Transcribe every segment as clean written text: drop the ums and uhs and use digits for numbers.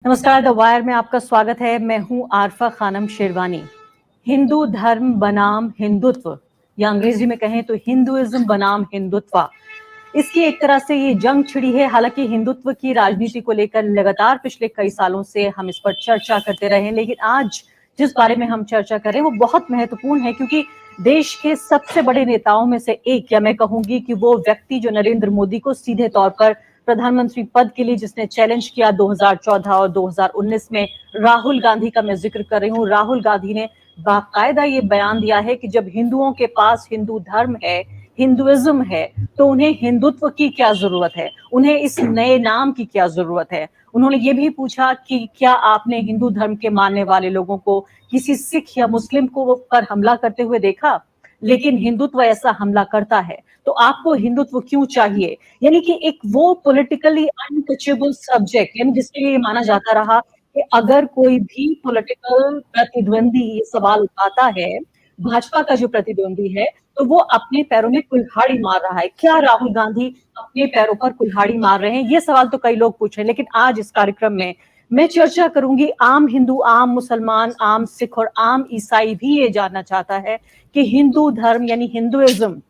नमस्कार, the wire में आपका स्वागत है। मैं हूं आरफा खानम शेरवानी। हिंदू धर्म बनाम हिंदुत्व, या अंग्रेजी में कहें तो हिंदुइज्म बनाम हिंदुत्व, इसकी एक तरह से ये जंग छिड़ी है। हालांकि हिंदुत्व की राजनीति को लेकर लगातार पिछले कई सालों से हम इस पर चर्चा करते रहे हैं, लेकिन आज जिस बारे में हम चर्चा कर रहे हैं वो बहुत महत्वपूर्ण है, क्योंकि देश के सबसे बड़े नेताओं में से एक, या मैं कहूंगी कि वो व्यक्ति जो नरेंद्र मोदी को सीधे तौर पर प्रधानमंत्री पद के लिए जिसने चैलेंज किया 2014 और 2019 में, राहुल गांधी का मैं जिक्र कर रही हूँ। राहुल गांधी ने बाकायदा ये बयान दिया है कि जब हिंदुओं के पास हिंदू धर्म है, हिंदुइज्म है, तो उन्हें हिंदुत्व की क्या जरूरत है, उन्हें इस नए नाम की क्या जरूरत है। उन्होंने ये भी पूछा कि क्या आपने हिंदू धर्म के मानने वाले लोगों को किसी सिख या मुस्लिम को पर हमला करते हुए देखा? लेकिन हिंदुत्व ऐसा हमला करता है, तो आपको हिंदुत्व क्यों चाहिए? यानी कि एक वो पॉलिटिकली अनटचेबल सब्जेक्ट, यानी जिसके लिए माना जाता रहा कि अगर कोई भी पॉलिटिकल प्रतिद्वंदी ये सवाल उठाता है, भाजपा का जो प्रतिद्वंदी है, तो वो अपने पैरों में कुल्हाड़ी मार रहा है। क्या राहुल गांधी अपने पैरों पर कुल्हाड़ी मार रहे हैं? ये सवाल तो कई लोग पूछ रहे हैं, लेकिन आज इस कार्यक्रम में मैं चर्चा करूंगी। आम हिंदू, आम मुसलमान, आम सिख और आम ईसाई भी ये जानना चाहता है कि हिंदू धर्म यानी हिंदुइज्म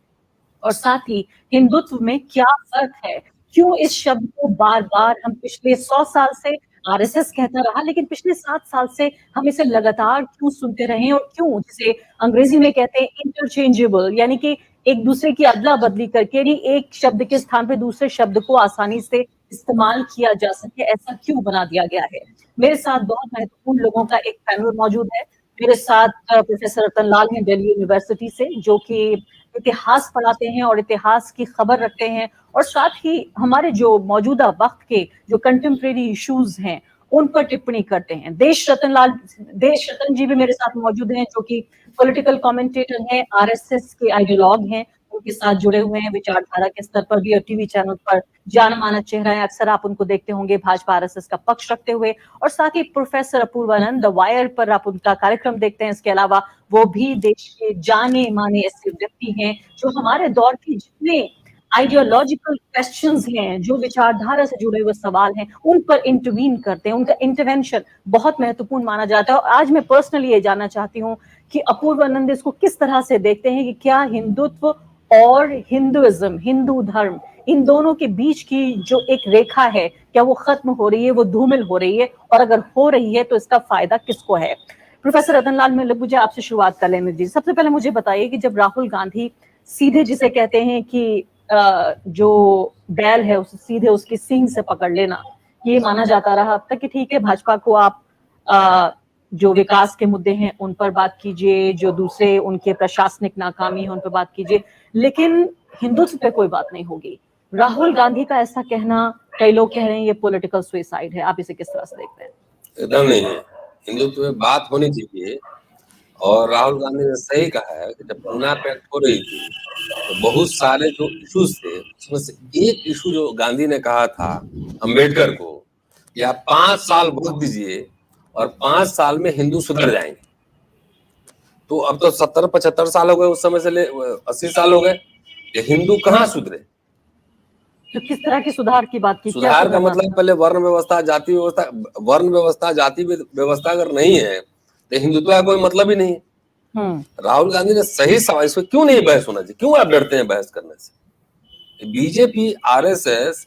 और साथ ही हिंदुत्व में क्या फर्क है। क्यों इस शब्द को बार बार हम पिछले 100 साल से, आरएसएस कहता रहा, लेकिन पिछले 7 साल से हम इसे लगातार क्यों सुनते रहे, और क्यों, जिसे अंग्रेजी में कहते हैं इंटरचेंजेबल, यानी कि एक दूसरे की अदला बदली करके, यानी एक शब्द के स्थान पे दूसरे शब्द को आसानी से इस्तेमाल किया जा सके, ऐसा क्यों बना दिया गया है। मेरे साथ बहुत महत्वपूर्ण लोगों का एक पैनल मौजूद है। मेरे साथ प्रोफेसर रतन लाल हैं दिल्ली यूनिवर्सिटी से, जो कि इतिहास पढ़ाते हैं और इतिहास की खबर रखते हैं, और साथ ही हमारे जो मौजूदा वक्त के जो कंटेम्प्रेरी इश्यूज हैं उन पर टिप्पणी करते हैं। देश रतन जी भी मेरे साथ मौजूद हैं, जो कि पॉलिटिकल कमेंटेटर हैं, आरएसएस के आइडियोलॉग हैं, उनके साथ जुड़े हुए हैं विचारधारा के स्तर पर भी, और टीवी चैनल पर जाना माना चेहरा है। अक्सर आप उनको देखते होंगे भाजपा आरएसएस का पक्ष रखते हुए। और साथ ही प्रोफेसर अपूर्वानंद, द वायर पर आप उनका कार्यक्रम देखते हैं। इसके अलावा वो भी देश के जाने माने ऐसे व्यक्ति हैं जो हमारे दौर के जितने आइडियोलॉजिकल क्वेश्चंस हैं, जो विचारधारा से जुड़े हुए सवाल हैं, उन पर इंटरवीन करते हैं। उनका इंटरवेंशन बहुत महत्वपूर्ण माना जाता है। और आज मैं पर्सनली ये जानना चाहती हूँ कि अपूर्वानंद इसको किस तरह से देखते हैं कि क्या हिंदुत्व और हिंदुइज्म, हिंदू धर्म, इन दोनों के बीच की जो एक रेखा है, क्या वो खत्म हो रही है, वो धूमिल हो रही है, और अगर हो रही है तो इसका फायदा किसको है? प्रोफेसर रतन लाल, मुझे आपसे शुरुआत कर लेने दीजिए। सबसे पहले मुझे बताइए कि जब राहुल गांधी सीधे, जिसे कहते हैं कि जो बैल है उसे सीधे उसकी सींग से पकड़ लेना, ये माना जाता रहा अब तक कि ठीक है, भाजपा को आप जो विकास के मुद्दे हैं उन पर बात कीजिए, जो दूसरे उनके प्रशासनिक नाकामी है उन पर बात कीजिए, लेकिन हिंदुत्व पे कोई बात नहीं होगी। राहुल गांधी का ऐसा कहना, कई लोग कह रहे हैं ये पॉलिटिकल सुसाइड है। आप इसे किस तरह से देखते हैं? एकदम नहीं है। हिंदुत्व में बात होनी चाहिए। और राहुल गांधी ने सही कहा है कि जब पूना पैक्ट हो रही थी तो बहुत सारे जो इश्यूज थे उसमें से एक इशू जो गांधी ने कहा था अंबेडकर को कि आप 5 साल वक्त दीजिए और 5 साल में हिंदू सुधर जाएंगे। तो अब तो 70-75 साल हो गए, उस समय से ले 80 साल हो गए, हिंदू कहाँ सुधरे? तो किस तरह की सुधार की बात की? सुधार का मतलब पहले वर्ण व्यवस्था, जाति व्यवस्था, वर्ण व्यवस्था, जाति व्यवस्था अगर नहीं है तो हिंदुत्व का कोई मतलब ही नहीं है। राहुल गांधी ने सही सवाल, इसमें क्यों नहीं बहस होना चाहिए? क्यों आप डरते हैं बहस करने से? बीजेपी, आरएसएस,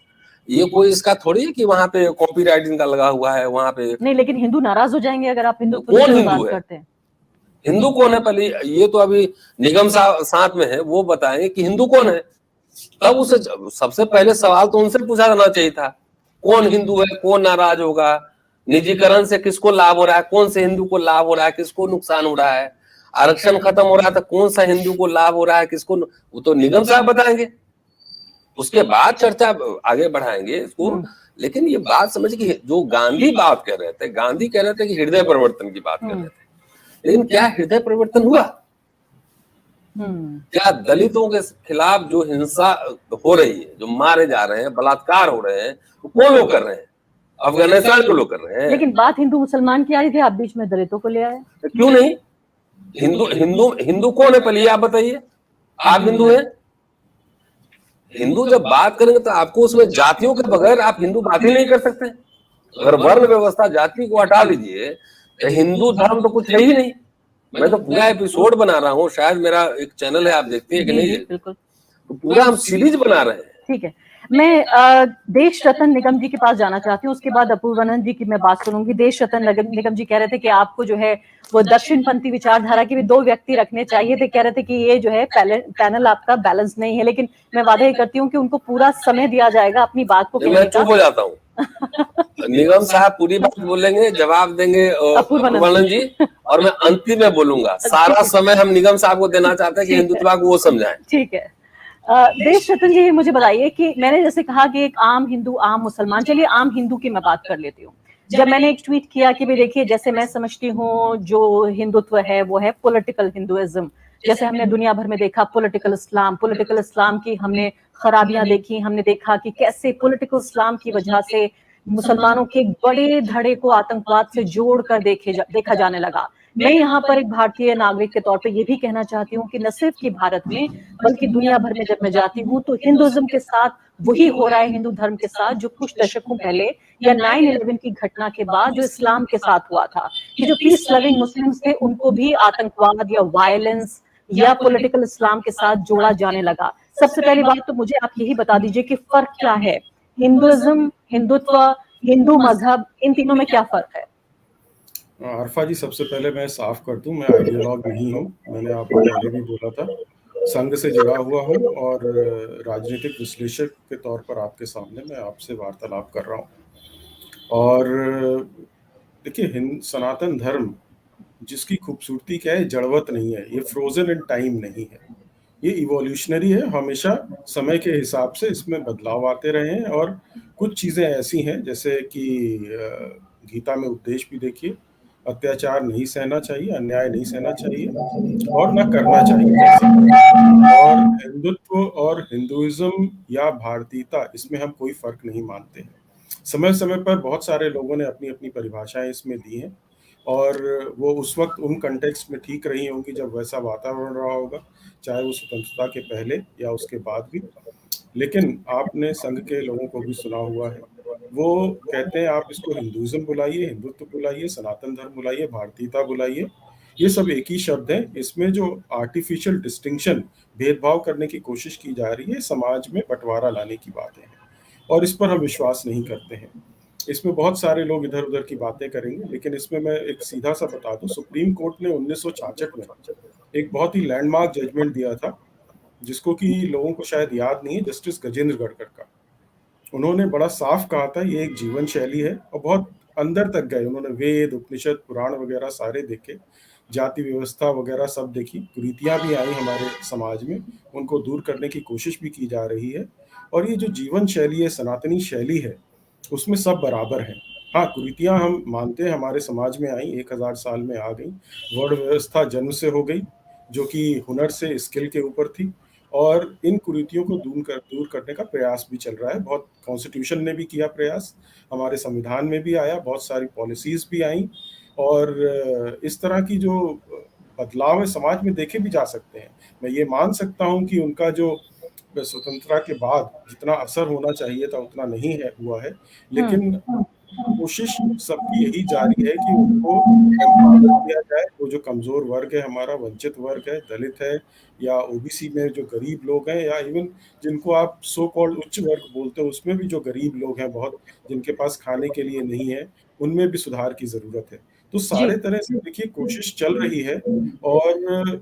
ये कोई इसका थोड़ी है कि वहां पे कॉपीराइट इनका लगा हुआ है वहां पे। नहीं, लेकिन हिंदू नाराज हो जाएंगे अगर आप हिंदू कौन हिंदू है? हिंदू कौन है? पहले ये तो अभी निगम साथ में है, वो बताएंगे कि हिंदू कौन है। तब उसे सबसे पहले सवाल तो उनसे पूछा जाना चाहिए था, कौन हिंदू है, कौन नाराज होगा, निजीकरण से किसको लाभ हो रहा है, कौन से हिंदू को लाभ हो रहा है, किसको नुकसान हो रहा है, आरक्षण खत्म हो रहा था, कौन सा हिंदू को लाभ हो रहा है, किसको, वो तो निगम साहब बताएंगे, उसके बाद चर्चा आगे बढ़ाएंगे इसको। लेकिन ये बात समझ कि जो गांधी बात कर रहे थे, गांधी कह रहे थे कि हृदय परिवर्तन की बात कर रहे थे, लेकिन क्या हृदय परिवर्तन हुआ? क्या दलितों के खिलाफ जो हिंसा हो रही है, जो मारे जा रहे हैं, बलात्कार हो रहे हैं, वो कौन लोग कर रहे हैं? अफगानिस्तान के लोग कर रहे हैं। लेकिन बात हिंदू मुसलमान की आ रही थी, आप बीच में दलितों को ले आए, तो क्यों नहीं? हिंदू हिंदू हिंदू कौन है पहले आप बताइए? आप हिंदू हैं? हिंदू जब बात करेंगे तो आपको उसमें जातियों के बगैर आप हिंदू बात ही नहीं कर सकते। अगर वर्ण व्यवस्था, जाति को हटा लीजिए तो हिंदू धर्म तो कुछ है ही नहीं। मैं तो पूरा एपिसोड बना रहा हूँ, शायद मेरा एक चैनल है, आप देखते हैं कि नहीं? बिल्कुल, तो पूरा हम सीरीज बना रहे हैं। ठीक है। मैं देश रतन निगम जी के पास जाना चाहती हूँ, उसके बाद अपूर्वानंद जी की मैं बात सुनूंगी। देश रतन निगम जी कह रहे थे कि आपको जो है वो दक्षिणपंथी विचारधारा के भी 2 व्यक्ति रखने चाहिए थे। कह रहे थे कि ये जो है पैनल आपका बैलेंस नहीं है, लेकिन मैं वादा ही करती हूँ कि उनको पूरा समय दिया जाएगा अपनी बात को कहने मैं का। चुप हो जाता हूँ। निगम साहब पूरी बात बोलेंगे, जवाब देंगे अपूर्वानंद जी, और मैं अंतिम में बोलूंगा। सारा समय हम निगम साहब को देना चाहते हैं कि हिंदुत्व को वो समझाएं। ठीक है। देश रतन जी, मुझे बताइए कि मैंने जैसे कहा कि एक आम हिंदू, आम मुसलमान, चलिए आम हिंदू की मैं बात कर लेती हूँ। जब मैंने एक ट्वीट किया कि भाई देखिए, जैसे मैं समझती हूँ जो हिंदुत्व है वो है पॉलिटिकल हिंदुइज्म। जैसे हमने दुनिया भर में देखा पॉलिटिकल इस्लाम की हमने खराबियां देखी। हमने देखा कि कैसे पॉलिटिकल इस्लाम की वजह से मुसलमानों के बड़े धड़े को आतंकवाद से जोड़कर देखा जाने लगा। मैं यहाँ पर एक भारतीय नागरिक के तौर पे ये भी कहना चाहती हूँ कि न सिर्फ कि भारत में बल्कि दुनिया भर में जब मैं जाती हूँ तो हिंदुइज्म के साथ वही हो रहा है, हिंदू धर्म के साथ, जो कुछ दशकों पहले या 9/11 की घटना के बाद जो इस्लाम के साथ हुआ था, कि जो पीस लविंग मुस्लिम्स थे उनको भी आतंकवाद या वायलेंस या पॉलिटिकल इस्लाम के साथ जोड़ा जाने लगा। सबसे पहली बात तो मुझे आप यही बता दीजिए कि फर्क क्या है, हिंदुइज्म, हिंदुत्व, हिंदू मजहब, इन तीनों में क्या फर्क है? आरफा जी, सबसे पहले मैं साफ कर दूं, मैं आइडियोलॉग नहीं हूं। मैंने आपको पहले भी बोला था, संघ से जुड़ा हुआ हूं और राजनीतिक विश्लेषक के तौर पर आपके सामने मैं आपसे वार्तालाप कर रहा हूं। और देखिए, सनातन धर्म जिसकी खूबसूरती क्या है, जड़वत नहीं है, ये फ्रोजन इन टाइम नहीं है, ये इवोल्यूशनरी है। हमेशा समय के हिसाब से इसमें बदलाव आते रहे हैं और कुछ चीज़ें ऐसी हैं जैसे कि गीता में उपदेश भी देखिए, अत्याचार नहीं सहना चाहिए, अन्याय नहीं सहना चाहिए और ना करना चाहिए। और हिंदुत्व और हिंदुइज्म या भारतीयता, इसमें हम कोई फर्क नहीं मानते हैं। समय समय पर बहुत सारे लोगों ने अपनी अपनी परिभाषाएं इसमें दी हैं और वो उस वक्त उन कंटेक्स्ट में ठीक रही होंगी जब वैसा वातावरण रहा होगा, चाहे वो स्वतंत्रता के पहले या उसके बाद भी। लेकिन आपने संघ के लोगों को भी सुना हुआ है, वो कहते हैं आप इसको हिंदुइज्म बुलाइए, हिंदुत्व बुलाइए, सनातन धर्म बुलाइए, भारतीयता बुलाइए, ये सब एक ही शब्द है। इसमें जो आर्टिफिशियल डिस्टिंक्शन, भेदभाव करने की कोशिश की जा रही है, समाज में बंटवारा लाने की बातें हैं और इस पर हम विश्वास नहीं करते हैं। इसमें बहुत सारे लोग इधर उधर की बातें करेंगे, लेकिन इसमें मैं एक सीधा सा बता दूं, सुप्रीम कोर्ट ने 1966 में एक बहुत ही लैंडमार्क जजमेंट दिया था, जिसको कि लोगों को शायद याद नहीं है, जस्टिस गजेंद्र गढ़कर का। उन्होंने बड़ा साफ कहा था ये एक जीवन शैली है और बहुत अंदर तक गए उन्होंने, वेद उपनिषद पुराण वगैरह सारे देखे, जाति व्यवस्था वगैरह सब देखी, कुरीतियां भी आई हमारे समाज में, उनको दूर करने की कोशिश भी की जा रही है। और ये जो जीवन शैली है, सनातनी शैली है, उसमें सब बराबर हैं। हाँ, कुरीतियां हम मानते हैं हमारे समाज में आई, 1000 साल में आ गई। वर्ण व्यवस्था जन्म से हो गई, जो कि हुनर से, स्किल के ऊपर थी, और इन कुरीतियों को दूर करने का प्रयास भी चल रहा है। बहुत कॉन्स्टिट्यूशन ने भी किया प्रयास, हमारे संविधान में भी आया, बहुत सारी पॉलिसीज भी आई, और इस तरह की जो बदलाव है समाज में देखे भी जा सकते हैं। मैं ये मान सकता हूँ कि उनका जो स्वतंत्रता के बाद जितना असर होना चाहिए था उतना नहीं है हुआ है, लेकिन कोशिश सबकी यही जारी है कि उनको एम्पावर किया जाए। वो जो कमजोर वर्ग है, हमारा वंचित वर्ग है, दलित है, या ओबीसी में जो गरीब लोग हैं, या इवन जिनको आप सो कॉल्ड उच्च वर्ग बोलते हो, उसमें भी जो गरीब लोग हैं बहुत, जिनके पास खाने के लिए नहीं है, उनमें भी सुधार की जरूरत है। तो सारे तरह से देखिए कोशिश चल रही है। और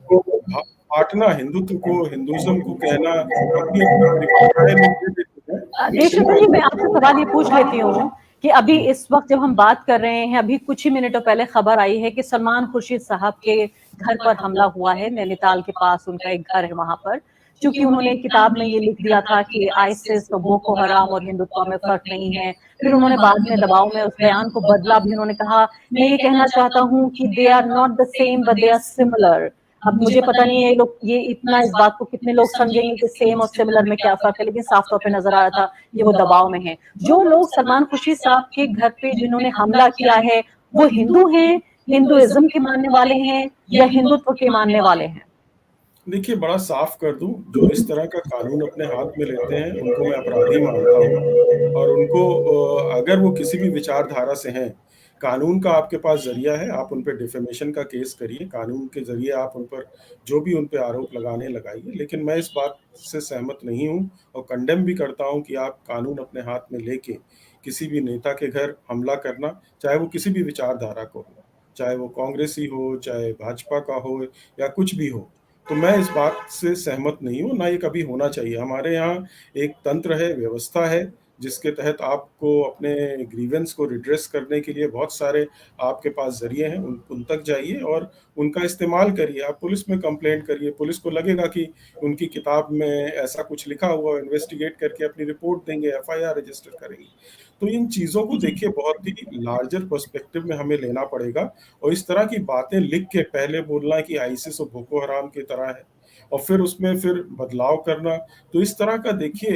बांटना, हिंदुत्व को, हिंदुइज्म को कहना, अपनी अपनी परिभाषाएं लोग दे देते हैं। देशरतन जी, मैं आपसे सवाल ये पूछ लेती हूँ कि अभी इस वक्त जब हम बात कर रहे हैं, अभी कुछ ही मिनटों पहले खबर आई है कि सलमान खुर्शीद साहब के घर पर हमला हुआ है, नैनीताल के पास उनका एक घर है वहां पर। क्योंकि उन्होंने किताब में ये लिख दिया था कि आईसिस और बोको हराम और हिंदुत्व में फर्क नहीं है। फिर उन्होंने बाद में दबाव में उस बयान को बदला भी। उन्होंने कहा, मैं ये कहना चाहता हूँ कि they are not the same but they are similar. अब मुझे पता नहीं है ये लोग, ये इतना इस बात को कितने लोग समझेंगे कि सेम और सिमिलर में क्या फर्क है, लेकिन साफ तौर पे नजर आ रहा था ये वो दबाव में है। जो लोग सलमान खुर्शीद साहब के घर पे जिन्होंने हमला किया है, वो हिंदू हैं, हिंदुइज्म के मानने वाले हैं या हिंदुत्व के मानने वाले हैं? देखिए, बड़ा साफ कर दूं, जो इस तरह का कानून अपने हाथ में लेते हैं उनको मैं अपराधी मानता हूं, और उनको अगर वो किसी भी विचारधारा से हैं, कानून का आपके पास जरिया है, आप उन पे डिफेमेशन का केस करिए, कानून के जरिए आप उन पर जो भी उन पे आरोप लगाने लगाइए। लेकिन मैं इस बात से सहमत नहीं हूं और कंडेम भी करता हूं कि आप कानून अपने हाथ में लेके किसी भी नेता के घर हमला करना, चाहे वो किसी भी विचारधारा को हो, चाहे वो कांग्रेसी हो, चाहे भाजपा का हो, या कुछ भी हो, तो मैं इस बात से सहमत नहीं हूँ, ना ये कभी होना चाहिए। हमारे यहाँ एक तंत्र है, व्यवस्था है, जिसके तहत आपको अपने ग्रीवेंस को रिड्रेस करने के लिए बहुत सारे आपके पास ज़रिए हैं, उन तक जाइए और उनका इस्तेमाल करिए। आप पुलिस में कंप्लेंट करिए, पुलिस को लगेगा कि उनकी किताब में ऐसा कुछ लिखा हुआ, इन्वेस्टिगेट करके अपनी रिपोर्ट देंगे, एफआईआर रजिस्टर करेंगे। तो इन चीज़ों को देखिए बहुत ही लार्जर पर्सपेक्टिव में हमें लेना पड़ेगा, और इस तरह की बातें लिख के पहले बोलना कि आईसिस और बोको हराम की तरह है और फिर उसमें फिर बदलाव करना, तो इस तरह का देखिए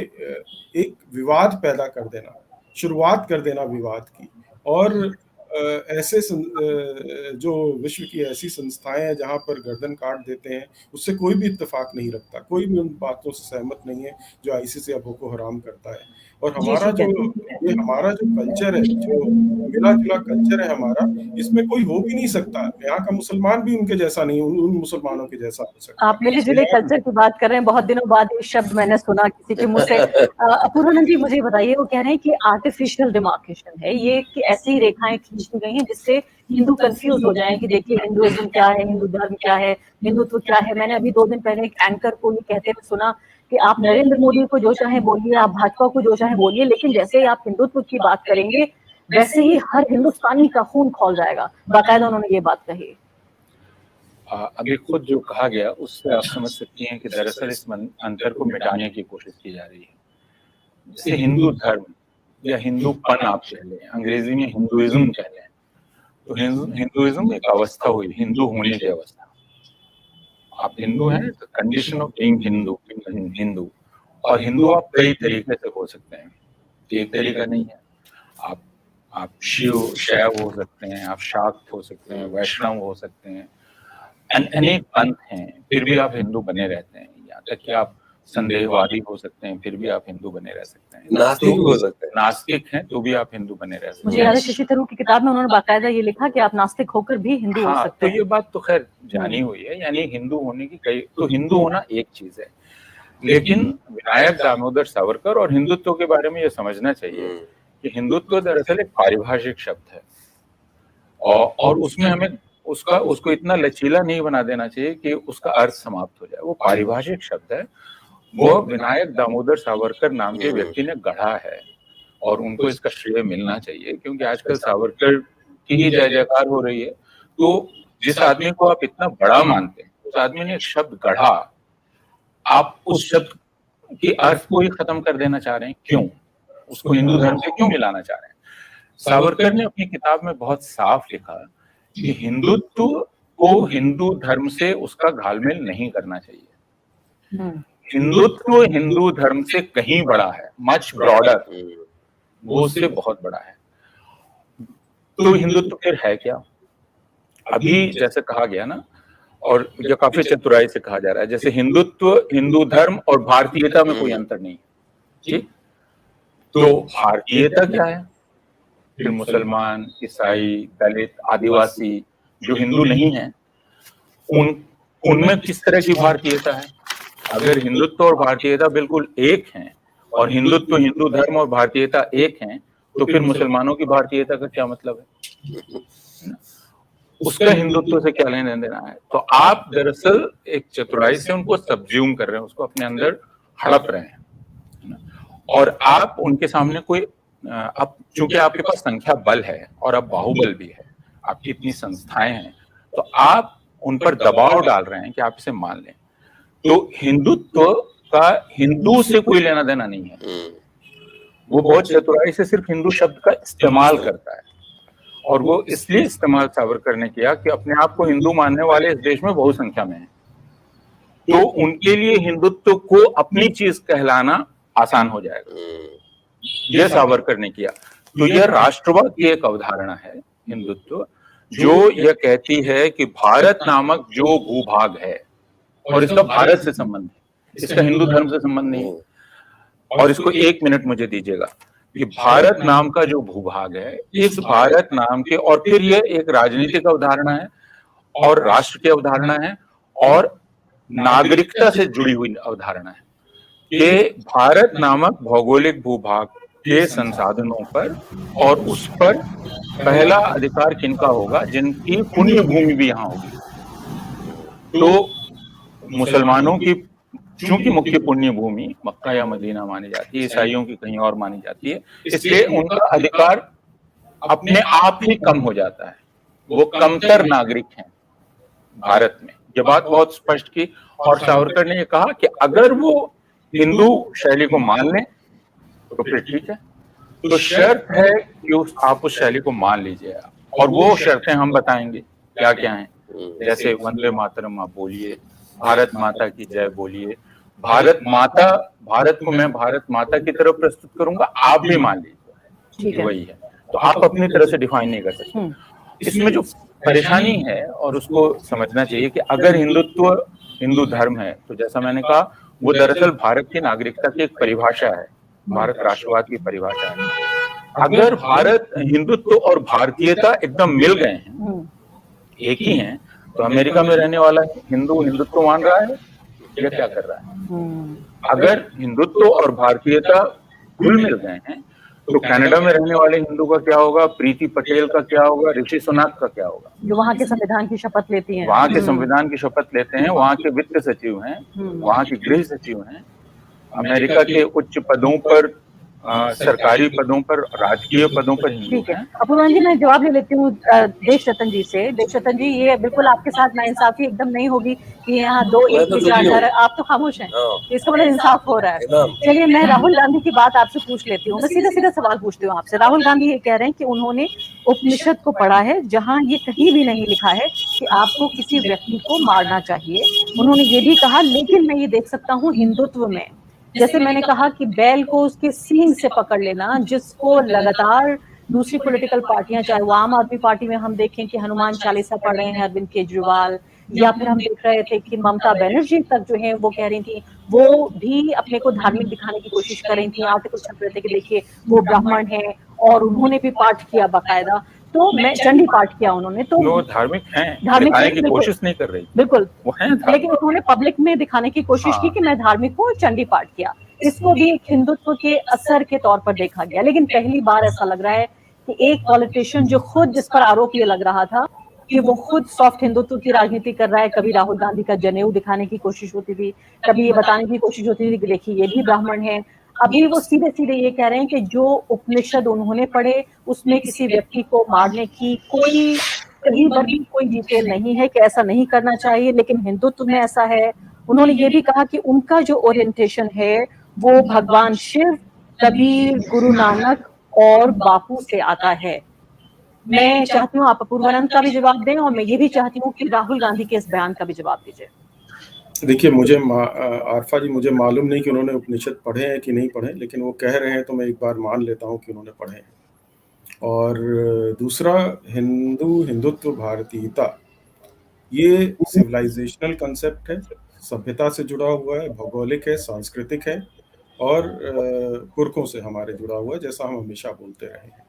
एक विवाद पैदा कर देना, शुरुआत कर देना विवाद की। और ऐसे जो विश्व की ऐसी संस्थाएं हैं जहां पर गर्दन काट देते हैं, उससे कोई भी इत्तेफाक नहीं रखता, कोई भी उन बातों से सहमत नहीं है जो आईसिस या बोको हराम करता है। और जी हमारा जो शुक्रिया। ये हमारा जो कल्चर है, जो मिला-जुला कल्चर है हमारा, इसमें कोई हो भी नहीं सकता। यहाँ का मुसलमान भी उनके जैसा नहीं, उन मुसलमानों के जैसा हो सकता। आप मिले तो जुले यहाँ कल्चर की बात कर रहे हैं, बहुत दिनों बाद ये शब्द मैंने सुना किसी के मुंह से। अपूर्वानंद जी मुझे बताइए, वो कह रहे हैं कि आर्टिफिशियल डिमार्केशन है ये, कि ऐसी रेखाएं खींच दी गई हैं जिससे हिंदू कंफ्यूज हो जाएं कि देखिए हिंदुइज्म क्या है, हिंदू धर्म क्या है, हिंदुत्व क्या है। मैंने अभी 2 दिन पहले एक एंकर को ये कहते हुए सुना कि आप नरेंद्र मोदी को जो चाहे बोलिए, आप भाजपा को जो चाहे बोलिए, लेकिन जैसे ही आप हिंदुत्व की बात करेंगे वैसे ही हर हिंदुस्तानी का खून खौल जाएगा। बाकायदा उन्होंने ये बात कही। अभी खुद जो कहा गया उससे आप समझ सकती हैं कि दरअसल इस अंतर को मिटाने की कोशिश की जा रही है। जैसे हिंदू धर्म या हिंदूपन आप कह लें, अंग्रेजी में हिंदुइज्म कह लें, तो हिंदुइज्म एक अवस्था हुई, हिंदू होने की अवस्था। आप हिंदू हैं तो कंडीशन ऑफ बीइंग हिंदू, और हिंदू आप कई तरीके से हो सकते हैं, एक तरीका नहीं है। आप शैव हो सकते हैं, आप शाक्त हो सकते हैं, वैष्णव हो सकते हैं, अनेक पंथ हैं, फिर भी आप हिंदू बने रहते हैं। यहाँ तक कि आप संदेहवादी हो सकते हैं, फिर भी आप हिंदू बने रह सकते हैं। नास्तिक भी हो सकते हैं, नास्तिक हैं तो भी आप हिंदू बने रह सकते हैं। मुझे याद है शशि थरूर की किताब में उन्होंने बाकायदा ये लिखा कि आप नास्तिक होकर भी हिंदू हो सकते तो हैं। ये बात तो खैर जानी हुई है, यानी हिंदू होने की कई, तो हिंदू होना एक चीज है, लेकिन विनायक दामोदर सावरकर और हिंदुत्व के बारे में ये समझना चाहिए कि हिंदुत्व दरअसल एक पारिभाषिक शब्द है, और उसमें हमें उसको इतना लचीला नहीं बना देना चाहिए कि उसका अर्थ समाप्त हो जाए। वो पारिभाषिक शब्द है, वो विनायक दामोदर सावरकर नाम के व्यक्ति ने गढ़ा है, और उनको इसका श्रेय मिलना चाहिए, क्योंकि आजकल सावरकर की ही जय जयकार हो रही है। तो जिस आदमी को आप इतना बड़ा मानते हैं, उस आदमी ने एक शब्द गढ़ा, आप उस शब्द के अर्थ को ही खत्म कर देना चाह रहे हैं, क्यों? उसको हिंदू धर्म से क्यों मिलाना चाह रहे हैं? सावरकर ने अपनी किताब में बहुत साफ लिखा कि हिंदुत्व को हिंदू धर्म से उसका घालमेल नहीं करना चाहिए। हिंदुत्व हिंदू धर्म से कहीं बड़ा है, मच ब्रॉडर, वो उससे बहुत बड़ा है। तो हिंदुत्व फिर है क्या? अभी जैसे कहा गया ना, और जो काफी चतुराई से कहा जा रहा है, जैसे हिंदुत्व, हिंदू धर्म और भारतीयता में कोई अंतर नहीं है, ठीक? तो भारतीयता क्या है? फिर मुसलमान, ईसाई, दलित, आदिवासी जो हिंदू नहीं है, उनमें किस तरह की भारतीयता है? अगर हिंदुत्व और भारतीयता बिल्कुल एक हैं, और हिंदुत्व, हिंदू धर्म और भारतीयता एक हैं, तो फिर मुसलमानों की भारतीयता का क्या मतलब है? उसका हिंदुत्व से क्या लेना देना है? तो आप दरअसल एक चतुराई से उनको सब्ज्यूम कर रहे हैं, उसको अपने अंदर हड़प रहे हैं, और आप उनके सामने कोई, अब चूंकि आपके पास संख्या बल है और अब बाहुबल भी है, आपकी इतनी संस्थाएं हैं, तो आप उन पर दबाव डाल रहे हैं कि आप इसे मान लें। तो हिंदुत्व का हिंदू से कोई लेना देना नहीं है, वो बहुत चतुराई से सिर्फ हिंदू शब्द का इस्तेमाल करता है, और वो इसलिए इस्तेमाल सावरकर ने किया कि अपने आप को हिंदू मानने वाले इस देश में बहुत संख्या में हैं, तो उनके लिए हिंदुत्व को अपनी चीज कहलाना आसान हो जाएगा। यह सावरकर ने किया। तो यह राष्ट्रवाद की एक अवधारणा है, हिंदुत्व, जो यह कहती है कि भारत नामक जो भूभाग है, और इसका भारत से संबंध है, इसका हिंदू धर्म से संबंध नहीं है। और इसको 1 मिनट मुझे दीजिएगा कि भारत नाम का जो भूभाग है, इस भारत नाम के, और फिर ये एक राजनीतिक अवधारणा है और राष्ट्र की अवधारणा है और नागरिकता से जुड़ी हुई अवधारणा है कि भारत नामक भौगोलिक भूभाग के संसाधनों पर और उस पर पहला अधिकार किनका होगा, जिनकी पुण्य भूमि भी यहाँ होगी। तो मुसलमानों की चूंकि मुख्य पुण्य भूमि मक्का या मदीना मानी जाती है, ईसाइयों की कहीं और मानी जाती है, इसलिए उनका अधिकार अपने आप ही कम हो जाता है, वो कमतर नागरिक हैं भारत में। ये बात बहुत स्पष्ट की और सावरकर ने ये कहा कि अगर वो हिंदू शैली को मान लें तो फिर ठीक है, तो शर्त है कि आप उस शैली को मान लीजिए, और वो शर्तें हम बताएंगे क्या क्या हैं। जैसे वंदे मातरम आप बोलिए, भारत माता की जय बोलिए, भारत माता, भारत को मैं भारत माता की तरफ प्रस्तुत करूंगा, आप भी मान लीजिए, वही है। तो आप अपनी तरह से डिफाइन नहीं कर सकते। इसमें जो परेशानी है और उसको समझना चाहिए कि अगर हिंदुत्व हिंदू धर्म है, तो जैसा मैंने कहा वो दरअसल भारत की नागरिकता की एक परिभाषा है, भारत राष्ट्रवाद की परिभाषा है। अगर भारत हिंदुत्व और भारतीयता एकदम मिल गए हैं, एक ही हैं, तो अमेरिका में रहने वाला हिंदू हिंदुत्व मान रहा है या क्या कर रहा है? अगर हिंदुत्व और भारतीयता घुल मिल गए हैं तो कनाडा में रहने वाले हिंदू का क्या होगा, प्रीति पटेल का क्या होगा, ऋषि सुनाक का क्या होगा, जो वहाँ के संविधान की शपथ लेती हैं, वहाँ के संविधान की शपथ लेते हैं, वहाँ के वित्त सचिव हैं, वहाँ के गृह सचिव हैं, अमेरिका के उच्च पदों पर, सरकारी पदों पर, राजकीय पदों पर हिंदू हैं। अपूर्वा जी, मैं जवाब ले लेती हूँ देश रतन जी से। देश रतन जी, ये बिल्कुल आपके साथ नाइंसाफी एकदम नहीं होगी कि यहाँ दो एक विचारधारा, आप तो खामोश हैं, इसका बड़ा इंसाफ हो रहा है। चलिए, मैं राहुल गांधी की बात आपसे पूछ लेती हूँ। मैं सीधा सीधा सवाल पूछती हूँ आपसे। राहुल गांधी ये कह रहे हैं कि उन्होंने उपनिषद को पढ़ा है, जहाँ ये कहीं भी नहीं लिखा है कि आपको किसी व्यक्ति को मारना चाहिए। उन्होंने ये भी कहा, लेकिन मैं ये देख सकता हूँ हिंदुत्व में, जैसे मैंने कहा कि बैल को उसके सींग से पकड़ लेना, जिसको लगातार दूसरी पॉलिटिकल पार्टियां, चाहे वो आम आदमी पार्टी में हम देखें कि हनुमान चालीसा पढ़ रहे हैं अरविंद केजरीवाल, या फिर हम देख रहे थे कि ममता बनर्जी तक जो है वो कह रही थी, वो भी अपने को धार्मिक दिखाने की कोशिश कर रही थी, आर्टिकल छप रहे थे कि देखिए वो ब्राह्मण है, और उन्होंने भी पाठ किया बाकायदा। तो मैं चंडी पाठ किया उन्होंने, तो धार्मिक हैं, दिखाने की कोशिश नहीं कर रही, बिल्कुल वो हैं, लेकिन उन्होंने पब्लिक में दिखाने की कोशिश की कि मैं धार्मिक हूँ, चंडी पाठ किया। इसको भी एक हिंदुत्व के असर के तौर पर देखा गया। लेकिन पहली बार ऐसा लग रहा है कि एक पॉलिटिशियन जो खुद, जिस पर आरोप ये लग रहा था कि वो खुद सॉफ्ट हिंदुत्व की राजनीति कर रहा है, कभी राहुल गांधी का जनेऊ दिखाने की कोशिश होती थी, कभी ये बताने की कोशिश होती थी कि देखिए ये भी ब्राह्मण है, अभी वो सीधे सीधे ये कह रहे हैं कि जो उपनिषद उन्होंने पढ़े उसमें किसी व्यक्ति को मारने की कोई कहीं पर भी कोई डिटेल नहीं है कि ऐसा नहीं करना चाहिए, लेकिन हिंदुत्व में ऐसा है। उन्होंने ये भी कहा कि उनका जो ओरिएंटेशन है वो भगवान शिव, कबीर, गुरु नानक और बापू से आता है। मैं चाहती हूँ आप अपूर्वानंद का भी जवाब दें, और मैं ये भी चाहती हूँ कि राहुल गांधी के इस बयान का भी जवाब दीजिए। देखिए, मुझे आरफा जी, मुझे मालूम नहीं कि उन्होंने उपनिषद पढ़े हैं कि नहीं पढ़े, लेकिन वो कह रहे हैं तो मैं एक बार मान लेता हूँ कि उन्होंने पढ़े हैं। और दूसरा, हिंदुत्व भारतीयता, ये सिविलाइजेशनल कंसेप्ट है, सभ्यता से जुड़ा हुआ है, भौगोलिक है, सांस्कृतिक है, और पुरखों से हमारे जुड़ा हुआ है, जैसा हम हमेशा बोलते रहे हैं।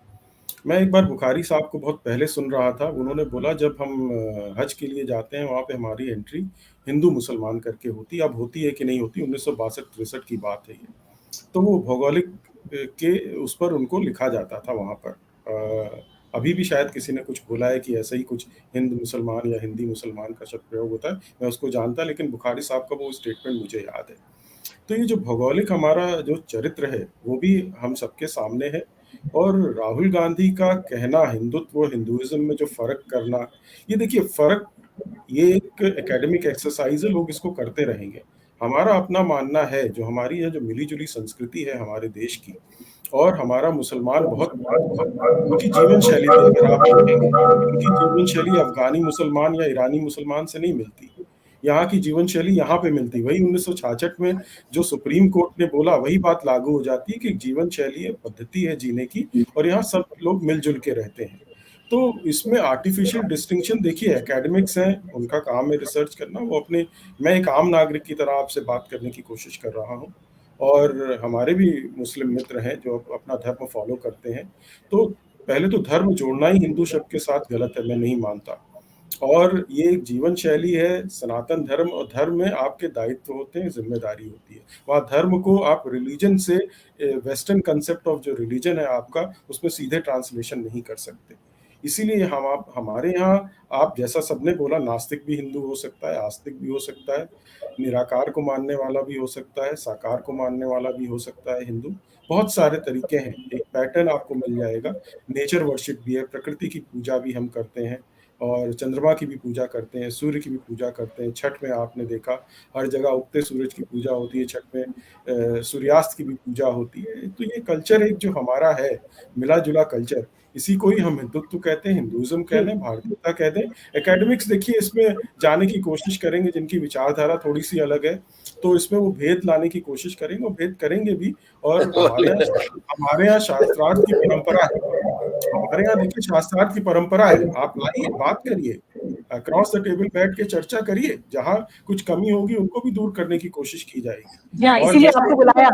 मैं एक बार बुखारी साहब को बहुत पहले सुन रहा था, उन्होंने बोला जब हम हज के लिए जाते हैं वहाँ पे हमारी एंट्री हिंदू मुसलमान करके होती, अब होती है कि नहीं होती, 1962-63 की बात है ये। तो वो भौगोलिक के उस पर उनको लिखा जाता था वहाँ पर। अभी भी शायद किसी ने कुछ बोला है कि ऐसा ही कुछ हिंद मुसलमान या हिंदी मुसलमान का शब्द प्रयोग होता है, मैं उसको जानता, लेकिन बुखारी साहब का वो स्टेटमेंट मुझे याद है। तो ये जो भौगोलिक हमारा जो चरित्र है वो भी हम सबके सामने है, और राहुल गांधी का कहना हिंदुत्व हिंदुइज्म में जो फर्क करना, ये देखिए फर्क, ये एक एकेडमिक एक्सरसाइज है, लोग इसको करते रहेंगे। हमारा अपना मानना है, जो हमारी है, जो मिली जुली संस्कृति है हमारे देश की, और हमारा मुसलमान बहुत उनकी जीवन शैली अगर आप देखेंगे, उनकी जीवन शैली अफगानी मुसलमान या ईरानी मुसलमान से नहीं मिलती, यहाँ की जीवन शैली यहाँ पे मिलती। वही 1966 में जो सुप्रीम कोर्ट ने बोला वही बात लागू हो जाती है कि जीवन शैली है, पद्धति है जीने की, और यहाँ सब लोग मिलजुल के रहते हैं। तो इसमें आर्टिफिशियल डिस्टिंक्शन देखिए, एकेडमिक्स हैं, उनका काम है रिसर्च करना, वो अपने, मैं एक आम नागरिक की तरह आपसे बात करने की कोशिश कर रहा हूँ, और हमारे भी मुस्लिम मित्र हैं जो अपना धर्म फॉलो करते हैं। तो पहले तो धर्म जोड़ना ही हिंदू शब्द के साथ गलत है, मैं नहीं मानता। और ये एक जीवन शैली है सनातन धर्म, और धर्म में आपके दायित्व होते हैं, जिम्मेदारी होती है। वहाँ धर्म को आप रिलीजन से, वेस्टर्न कंसेप्ट ऑफ जो रिलीजन है आपका, उसमें सीधे ट्रांसलेशन नहीं कर सकते। इसीलिए हमारे यहाँ, आप जैसा सबने बोला, नास्तिक भी हिंदू हो सकता है, आस्तिक भी हो सकता है, निराकार को मानने वाला भी हो सकता है, साकार को मानने वाला भी हो सकता है हिंदू। बहुत सारे तरीके हैं, एक पैटर्न आपको मिल जाएगा। नेचर वर्शिप भी है, प्रकृति की पूजा भी हम करते हैं, और चंद्रमा की भी पूजा करते हैं, सूर्य की भी पूजा करते हैं। छठ में आपने देखा हर जगह उगते सूरज की पूजा होती है, छठ में सूर्यास्त की भी पूजा होती है। तो ये कल्चर एक जो हमारा है, मिला जुला कल्चर, इसी को ही हम हिंदुत्व कहते हैं, हिंदुइज्म कह लें, भारतीयता कह दें। एकेडमिक्स देखिए इसमें जाने की कोशिश करेंगे, जिनकी विचारधारा थोड़ी सी अलग है, तो इसमें वो भेद लाने की कोशिश करेंगे, और भेद करेंगे भी। और हमारे यहाँ शास्त्रार्थ की परंपरा है, हमारे यहाँ देखिए शास्त्रार्थ की परंपरा है। आप लाइए, बात करिए, अक्रॉस द टेबल बैठ के चर्चा करिए, जहाँ कुछ कमी होगी उनको भी दूर करने की कोशिश की जाएगी। हाँ, इसीलिए आपको बुलाया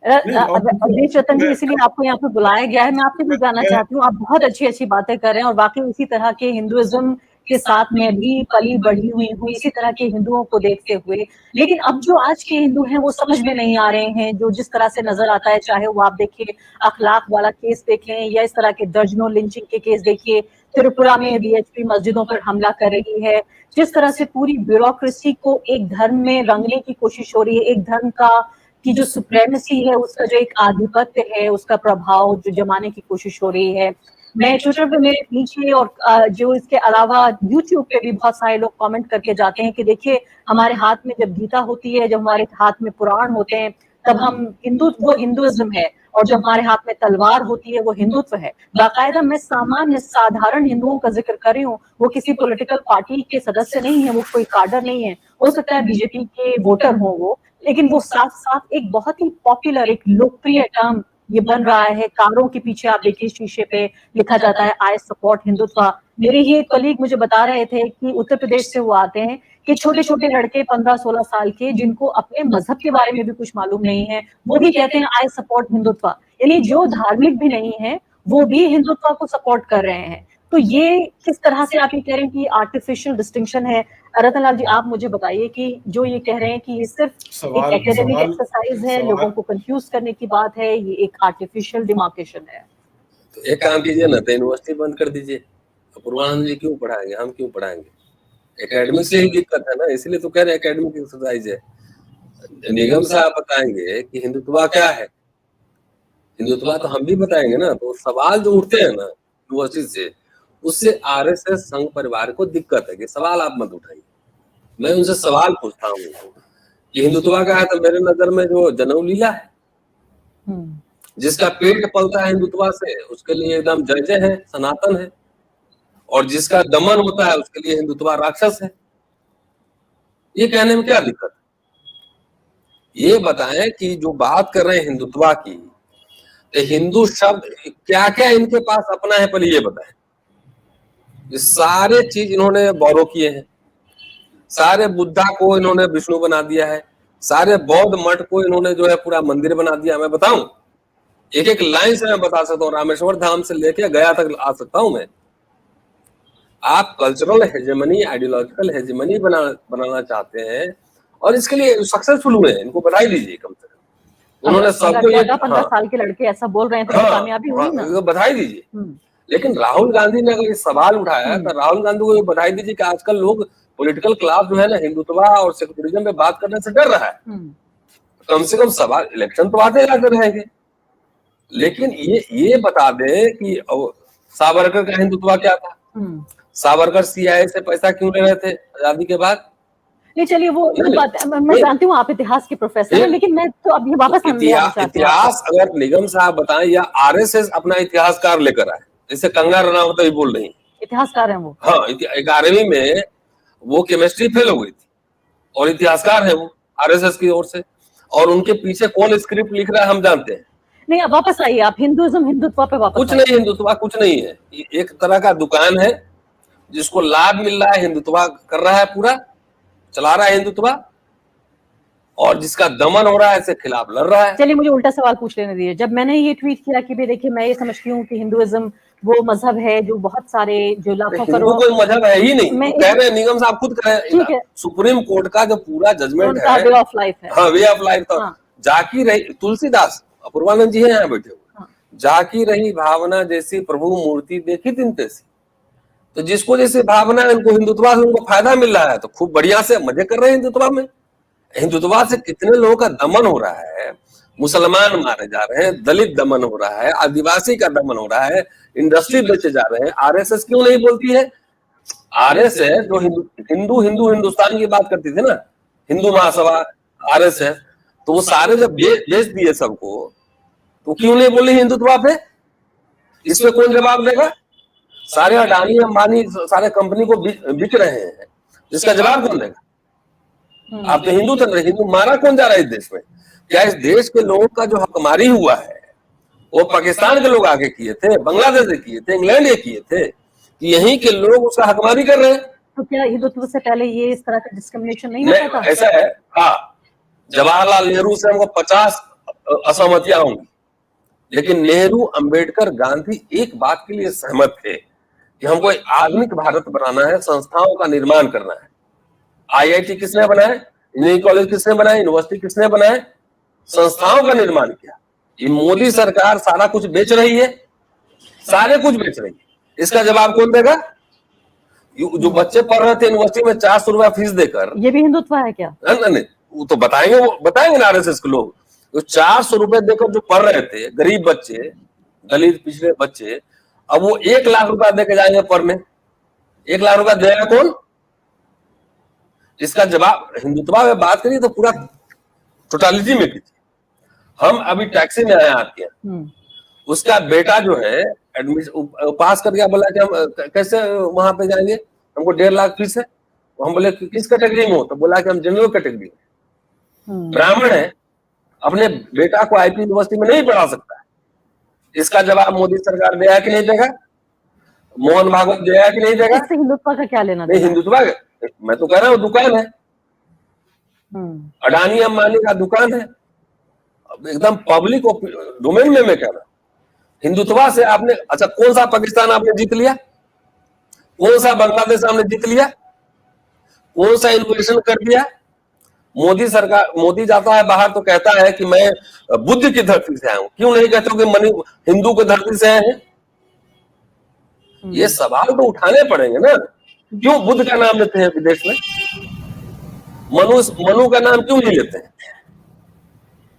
अवधेश रतन जी, इसीलिए आपको यहाँ पे बुलाया गया है। मैं आपसे भी जानना चाहती हूँ, आप बहुत अच्छी अच्छी बातें कर रहे हैं, और वाकई इसी तरह के हिंदुइज्म के साथ में भी पली बढ़ी हुई हूँ, इसी तरह के हिंदुओं को देखते हुए। लेकिन अब जो आज के हिंदू हैं वो समझ में नहीं आ रहे हैं, जो जिस तरह से नजर आता है, चाहे वो आप देखिए अखलाक वाला केस देखें, या इस तरह के दर्जनों लिंचिंग के केस देखिए, त्रिपुरा में बीएचपी मस्जिदों पर हमला कर रही है, जिस तरह से पूरी ब्यूरोक्रेसी को एक धर्म में रंगने की कोशिश हो रही है, एक धर्म का की जो सुप्रेमेसी है, उसका जो एक आधिपत्य है, उसका प्रभाव जो जमाने की कोशिश हो रही है। मैं ट्विटर पे मेरे पीछे, और जो इसके अलावा यूट्यूब पे भी बहुत सारे लोग कमेंट करके जाते हैं कि देखिए, हमारे हाथ में जब गीता होती है, जब हमारे हाथ में पुराण होते हैं, तब हम वो हिंदुइज्म है, और जब हमारे हाथ में तलवार होती है वो हिंदुत्व है। बाकायदा मैं सामान्य साधारण हिंदुओं का जिक्र कर रही हूँ, वो किसी पॉलिटिकल पार्टी के सदस्य नहीं है, वो कोई काडर नहीं है, हो सकता है बीजेपी के वोटर हो वो, लेकिन वो साथ साथ एक बहुत ही पॉपुलर, एक लोकप्रिय टर्म ये बन रहा है। कारों के पीछे आप देखिए शीशे पे लिखा जाता है, आई सपोर्ट हिंदुत्व। मेरे ही एक कलीग मुझे बता रहे थे कि उत्तर प्रदेश से वो आते हैं, कि छोटे छोटे लड़के 15-16 साल के, जिनको अपने मजहब के बारे में भी कुछ मालूम नहीं है, वो भी कहते हैं आई सपोर्ट हिंदुत्व। यानी जो धार्मिक भी नहीं है वो भी हिंदुत्व को सपोर्ट कर रहे हैं। तो ये किस तरह से आप ये कह रहे हैं कि आर्टिफिशियल डिस्टिंक्शन है? रतन लाल जी, आप मुझे बताइए कि जो ये कह रहे हैं कि ये सिर्फ एक एकेडमिक एक्सरसाइज है, लोगों को कंफ्यूज करने की बात है, ये एक आर्टिफिशियल डिमार्केशन है। तो एक काम कीजिए ना, तो यूनिवर्सिटी बंद कर दीजिए। पूर्वानंद जी क्यों पढ़ाएंगे, हम क्यों पढ़ाएंगे? एकेडमिक से ही दिक्कत है ना, इसलिए तो कह रहे हैं एकेडमिक एक्सरसाइज है। निगम साहब बताएंगे कि हिंदुत्व क्या है, हिंदुत्व तो हम भी बताएंगे ना। तो सवाल जो उठते हैं ना यूनिवर्सिटी से, उससे आरएसएस संघ परिवार को दिक्कत है कि सवाल आप मत उठाइए। मैं उनसे सवाल पूछता हूँ कि हिंदुत्व का है, तो मेरे नजर में जो जनेऊ लीला है, जिसका पेट पलता है हिंदुत्व से, उसके लिए एकदम जय है, सनातन है। और जिसका दमन होता है उसके लिए हिंदुत्व राक्षस है। ये कहने में क्या दिक्कत है? ये बताएं कि जो बात कर रहे हैं हिंदुत्व की, तो हिंदू शब्द क्या क्या इनके पास अपना है, पहले ये बताएं। ये सारे चीज इन्होंने बोरो किए हैं, सारे बुद्धा को इन्होंने विष्णु बना दिया है, सारे बौद्ध मठ को इन्होंने जो है पूरा मंदिर बना दिया। मैं बताऊं, एक एक लाइन से मैं बता सकता हूँ, रामेश्वर धाम से लेके गया तक आ सकता हूं मैं। आप कल्चरल हेजेमनी, आइडियोलॉजिकल हेजेमनी बनाना चाहते हैं, और इसके लिए सक्सेसफुल हुए हैं, इनको बधाई दीजिए। कम से कम उन्होंने सबको ये 15 साल के लड़के ऐसा बोल रहे हैं, तो कामयाबी हुई ना, बधाई दीजिए। लेकिन राहुल गांधी ने अगर ये सवाल उठाया, तो राहुल गांधी को ये बधाई दीजिए कि आजकल लोग, पॉलिटिकल क्लास जो है ना, हिंदुत्व और सेकुलरिज्म पे बात करने से डर रहा है। कम से कम सवाल, इलेक्शन तो आते जाते रहेंगे, लेकिन ये बता दे कि सावरकर का हिंदुत्व क्या था, सावरकर सीआईए से पैसा क्यों ले रहे थे आजादी के बाद। नहीं, चलिए वो बात मैं जानती हूँ, आप इतिहास के प्रोफेसर हैं, लेकिन मैं तो अभी वापस इतिहास अगर निगम साहब बताएं, या आरएसएस अपना इतिहासकार लेकर आए, जैसे कंगना रनावत भी बोल रही है, इतिहासकार हैं वो। हाँ, 11वीं में वो केमिस्ट्री फेल हो गई थी, और इतिहासकार है वो आरएसएस की ओर से, और उनके पीछे कौन स्क्रिप्ट लिख रहा है हम जानते हैं। नहीं, अब वापस आइए आप हिंदुइज्म हिंदुत्व पे वापस कुछ आइए। नहीं, हिंदुत्व कुछ नहीं है, ये एक तरह का दुकान है जिसको लाभ मिल रहा है, हिंदुत्व कर रहा है, पूरा चला रहा है हिंदुत्व, और जिसका दमन हो रहा है इसके खिलाफ लड़ रहा है। चलिए मुझे उल्टा सवाल पूछ लेने दीजिए। जब मैंने ये ट्वीट किया कि भाई देखिए मैं ये समझती हूँ कि हिंदुइज्म वो मजहब है जो बहुत सारे जो लाखों हिंदू करोड़ कोई मजहब है ही नहीं, मैं- वो कह रहे हैं, निगम साहब खुद कह रहे ठीक है। हैं, सुप्रीम कोर्ट का जो पूरा जजमेंट उनका है, वे ऑफ लाइफ है। हाँ वे ऑफ लाइफ, तो हाँ। जाकी रही तुलसीदास, अपूर्वानंद जी हैं यहाँ बैठे हुए, हाँ। जाकी रही भावना जैसी प्रभु मूर्ति देखी दिन तैसी। तो जिसको जैसे भावना है, उनको हिंदुत्व से उनको फायदा मिल रहा है तो खूब बढ़िया से मजे कर रहे हैं हिंदुत्व में। हिंदुत्व से कितने लोगों का दमन हो रहा है, मुसलमान मारे जा रहे हैं, दलित दमन हो रहा है, आदिवासी का दमन हो रहा है, इंडस्ट्री बेचे जा रहे हैं। आरएसएस क्यों नहीं बोलती है? आरएसएस जो हिंदू हिंदुस्तान की बात करती थी ना, हिंदू महासभा, आरएसएस, तो वो सारे जब बेच दिए सबको, तो क्यों नहीं बोली हिंदुत्व पे? इस पे कौन जवाब देगा? सारे अडानी अंबानी सारे कंपनी को बिक रहे हैं, इसका जवाब कौन देगा? आप तो हिंदू तो हिंदू मारा कौन जा रहा है इस देश में? क्या इस देश के लोगों का जो हकमारी हुआ है वो पाकिस्तान के लोग आगे किए थे, बांग्लादेश से किए थे, इंग्लैंड ये किए थे, कि यहीं के लोग उसका हकमारी कर रहे हैं? तो क्या हिंदुत्व से पहले ये इस तरह का डिस्क्रिमिनेशन नहीं होता था? ऐसा है, हाँ, जवाहरलाल नेहरू से हमको 50 असहमतियां होंगी, लेकिन नेहरू, अंबेडकर, गांधी एक बात के लिए सहमत थे कि हमको एक आधुनिक भारत बनाना है, संस्थाओं का निर्माण करना है। आईआईटी किसने बनाए? इंजीनियरिंग कॉलेज किसने बनाए? यूनिवर्सिटी किसने बनाए? संस्थाओं का निर्माण किया। ये मोदी सरकार सारा कुछ बेच रही है, सारे कुछ बेच रही है, इसका जवाब कौन देगा? जो बच्चे पढ़ रहे थे यूनिवर्सिटी में 400 रुपया फीस देकर, ये भी हिंदुत्व है क्या? नहीं, वो तो बताएंगे ना आरएसएस के लोग। जो 400 रुपए देकर जो पढ़ रहे थे, गरीब बच्चे, दलित पिछड़े बच्चे, अब वो 1 लाख रुपया देके जाएंगे पढ़ने। 1 लाख रुपया देगा कौन? इसका जवाब हिंदुत्व में बात करिए तो पूरा टोटालिटी में कीजिए। हम अभी टैक्सी में आए आपके यहाँ, उसका बेटा जो है एडमिशन पास कर गया, बोला कि हम कैसे वहां पे जाएंगे, हमको 1.5 लाख फीस है। हम बोले किस कैटेगरी में हो? तो बोला कि हम जनरल कैटेगरी में। ब्राह्मण है, अपने बेटा को आईपी यूनिवर्सिटी में नहीं पढ़ा सकता है। इसका जवाब मोदी सरकार देगा कि नहीं देगा? मोहन भागवत देगा कि नहीं देगा? इससे हिंदुत्व का क्या लेना? नहीं, हिंदुत्व मैं तो कह रहा हूँ दुकान है, अडानी अंबानी का दुकान है, एकदम पब्लिक डोमेन में मैं कह रहा हूँ। हिंदुत्व से आपने, अच्छा कौन सा पाकिस्तान आपने जीत लिया? कौन सा बांग्लादेश आपने जीत लिया? कौन सा इन्वेस्टमेंट कर दिया? मोदी सरकार, मोदी जाता है बाहर तो कहता है कि मैं बुद्ध की धरती से आया हूं। क्यों नहीं कहते हो कि हिंदू की धरती से आए हैं? ये सवाल तो उठाने पड़ेंगे ना। क्यों बुद्ध का नाम लेते हैं विदेश में? मनु का नाम क्यों नहीं लेते हैं?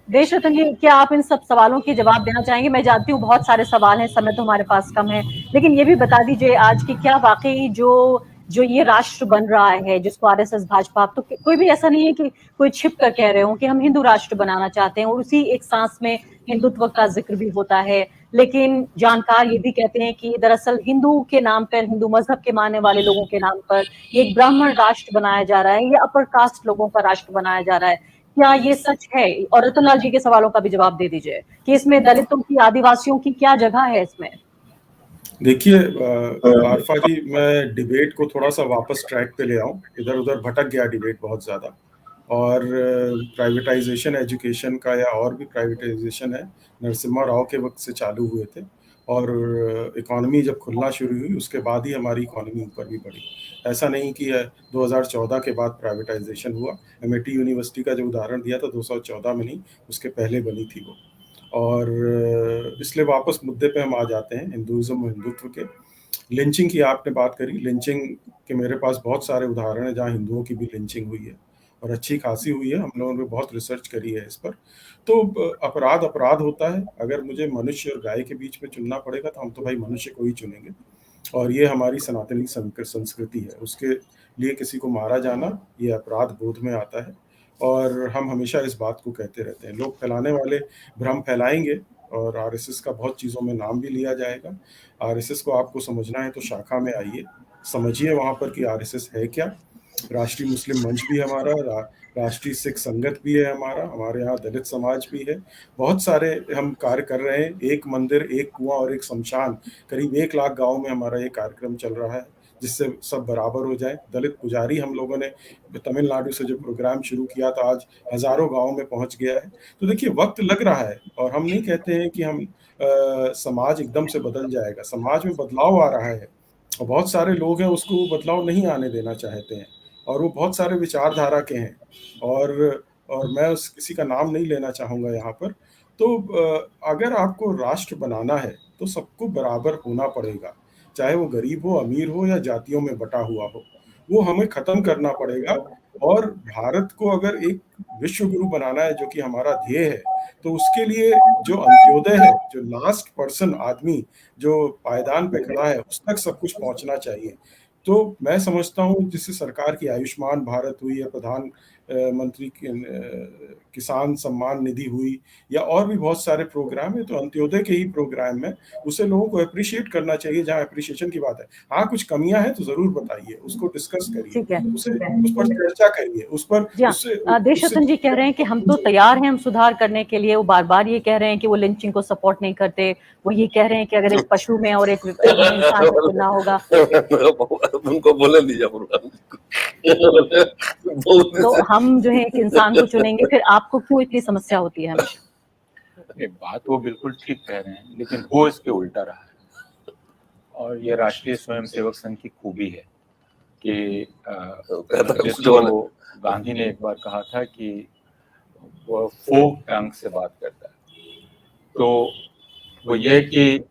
देश रत्न जी, क्या आप इन सब सवालों के जवाब देना चाहेंगे? मैं जानती हूँ बहुत सारे सवाल हैं, समय तो हमारे पास कम है, लेकिन ये भी बता दीजिए आज की क्या वाकई जो ये राष्ट्र बन रहा है जिसको आरएसएस भाजपा, तो कोई भी ऐसा नहीं है कि कोई छिप कर कह रहे हो कि हम हिंदू राष्ट्र बनाना चाहते हैं, और उसी एक सांस में हिंदुत्व का जिक्र भी होता है। लेकिन जानकार ये भी कहते हैं कि दरअसल हिंदू के नाम पर, हिंदू मजहब के मानने वाले लोगों के नाम पर एक ब्राह्मण राष्ट्र बनाया जा रहा है, ये अपर कास्ट लोगों का राष्ट्र बनाया जा रहा है। क्या ये सच है? और रतनलाल जी के सवालों का भी जवाब दे दीजिए कि इसमें दलितों की, आदिवासियों की क्या जगह है इसमें? देखिए आरफा जी, मैं डिबेट को थोड़ा सा वापस ट्रैक पे ले आऊं। इधर उधर भटक गया डिबेट बहुत ज़्यादा। और प्राइवेटाइजेशन एजुकेशन का या और भी प्राइवेटाइजेशन है, नरसिम्हा राव के वक्त से चालू हुए थे, और इकॉनमी जब खुलना शुरू हुई उसके बाद ही हमारी इकॉनमी ऊपर भी बढ़ी। ऐसा नहीं कि 2014 के बाद प्राइवेटाइजेशन हुआ। एमआईटी यूनिवर्सिटी का जो उदाहरण दिया था 2014 में नहीं, उसके पहले बनी थी वो। और इसलिए वापस मुद्दे पे हम आ जाते हैं, हिंदुइज्म और हिंदुत्व के। लिंचिंग की आपने बात करी, लिंचिंग के मेरे पास बहुत सारे उदाहरण हैं जहाँ हिंदुओं की भी लिंचिंग हुई है, और अच्छी खासी हुई है। हम लोगों ने बहुत रिसर्च करी है इस पर। तो अपराध होता है। अगर मुझे मनुष्य और गाय के बीच में चुनना पड़ेगा तो हम तो भाई मनुष्य को ही चुनेंगे, और ये हमारी सनातनी संस्कृति है। उसके लिए किसी को मारा जाना ये अपराध बोध में आता है, और हम हमेशा इस बात को कहते रहते हैं। लोग फैलाने वाले भ्रम फैलाएंगे, और आरएसएस का बहुत चीज़ों में नाम भी लिया जाएगा। आरएसएस को आपको समझना है तो शाखा में आइए, समझिए वहाँ पर कि आरएसएस है क्या। राष्ट्रीय मुस्लिम मंच भी है हमारा, राष्ट्रीय सिख संगत भी है हमारा, हमारे यहाँ दलित समाज भी है। बहुत सारे हम कार्य कर रहे हैं। एक मंदिर, एक कुआं और एक शमशान, करीब 1 लाख गांव में हमारा ये कार्यक्रम चल रहा है, जिससे सब बराबर हो जाए। दलित पुजारी हम लोगों ने तमिलनाडु से जो प्रोग्राम शुरू किया था, आज हजारों गाँव में पहुंच गया है। तो देखिए, वक्त लग रहा है, और हम नहीं कहते हैं कि हम समाज एकदम से बदल जाएगा। समाज में बदलाव आ रहा है, और बहुत सारे लोग हैं उसको वो बदलाव नहीं आने देना चाहते हैं, और वो बहुत सारे विचारधारा के हैं, और मैं उस किसी का नाम नहीं लेना चाहूँगा यहाँ पर। तो अगर आपको राष्ट्र बनाना है तो सबको बराबर होना पड़ेगा, चाहे वो गरीब हो, अमीर हो, या जातियों में बटा हुआ हो, वो हमें खत्म करना पड़ेगा। और भारत को अगर एक विश्व गुरु बनाना है, जो कि हमारा ध्येय है, तो उसके लिए जो अंत्योदय है, जो लास्ट पर्सन आदमी जो पायदान पे खड़ा है, उस तक सब कुछ पहुंचना चाहिए। तो मैं समझता हूँ, जिससे सरकार की आयुष्मान भारत हुई, या प्रधानमंत्री किसान सम्मान निधि हुई, या और भी बहुत सारे प्रोग्राम है, तो अंत्योदय के ही प्रोग्राम में उसे लोगों को अप्रिशिएट करना चाहिए। जहाँ अप्रिशिएशन की बात है, हाँ कुछ कमियां हैं तो जरूर बताइए, उसको डिस्कस करिए, ठीक है। उस पर चर्चा करिए, उस पर जी हाँ, देशरतन जी कह रहे हैं कि हम तो तैयार हैं हम सुधार करने के लिए। वो बार बार ये कह रहे हैं कि वो लिंचिंग को सपोर्ट नहीं करते। वो ये कह रहे हैं कि अगर एक पशु में और एक इंसान में तुलना होगा उनको बोले दीजिए। तो हम जो है एक इंसान को चुनेंगे, फिर आपको क्यों इतनी समस्या होती है हमेशा? बात वो बिल्कुल ठीक कह रहे हैं, लेकिन हो इसके उल्टा रहा है। और ये राष्ट्रीय स्वयंसेवक संघ की खूबी है कि जिसको गांधी ने एक बार कहा था कि वो फोक टंग से बात करता है। तो वो ये कि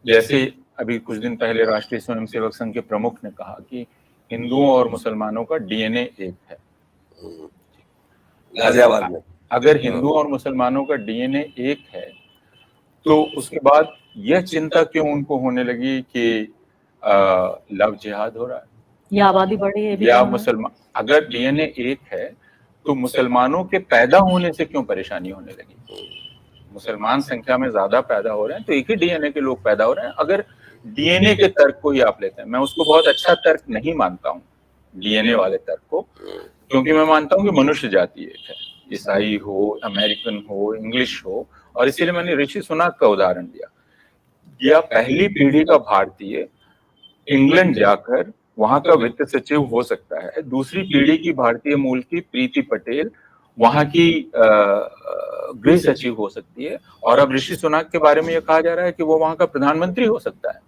जैसे अभी कुछ दिन पहले राष्ट्रीय स्वयंसेवक संघ के प्रमुख ने कहा कि हिंदुओं और मुसलमानों का डीएनए एक है। गाजियाबाद में अगर हिंदुओं और मुसलमानों का डीएनए एक है, तो उसके बाद यह चिंता क्यों उनको होने लगी कि लव जिहाद हो रहा है या आबादी बढ़ रही है, या मुसलमान? अगर डीएनए एक है तो मुसलमानों के पैदा होने से क्यों परेशानी होने लगी? मुसलमान संख्या में ज्यादा पैदा हो रहे हैं तो एक ही डीएनए के लोग पैदा हो रहे हैं। अगर डीएनए के तर्क को ही आप लेते हैं, मैं उसको बहुत अच्छा तर्क नहीं मानता हूँ डीएनए वाले तर्क को, क्योंकि मैं मानता हूँ कि मनुष्य जाति एक है, ईसाई हो, अमेरिकन हो, इंग्लिश हो। और इसीलिए मैंने ऋषि सुनक का उदाहरण दिया। यह पहली पीढ़ी का भारतीय इंग्लैंड जाकर वहां का वित्त सचिव हो सकता है, दूसरी पीढ़ी की भारतीय मूल की प्रीति पटेल वहां की गृह सचिव हो सकती है, और अब ऋषि सुनक के बारे में यह कहा जा रहा है कि वो वहां का प्रधानमंत्री हो सकता है।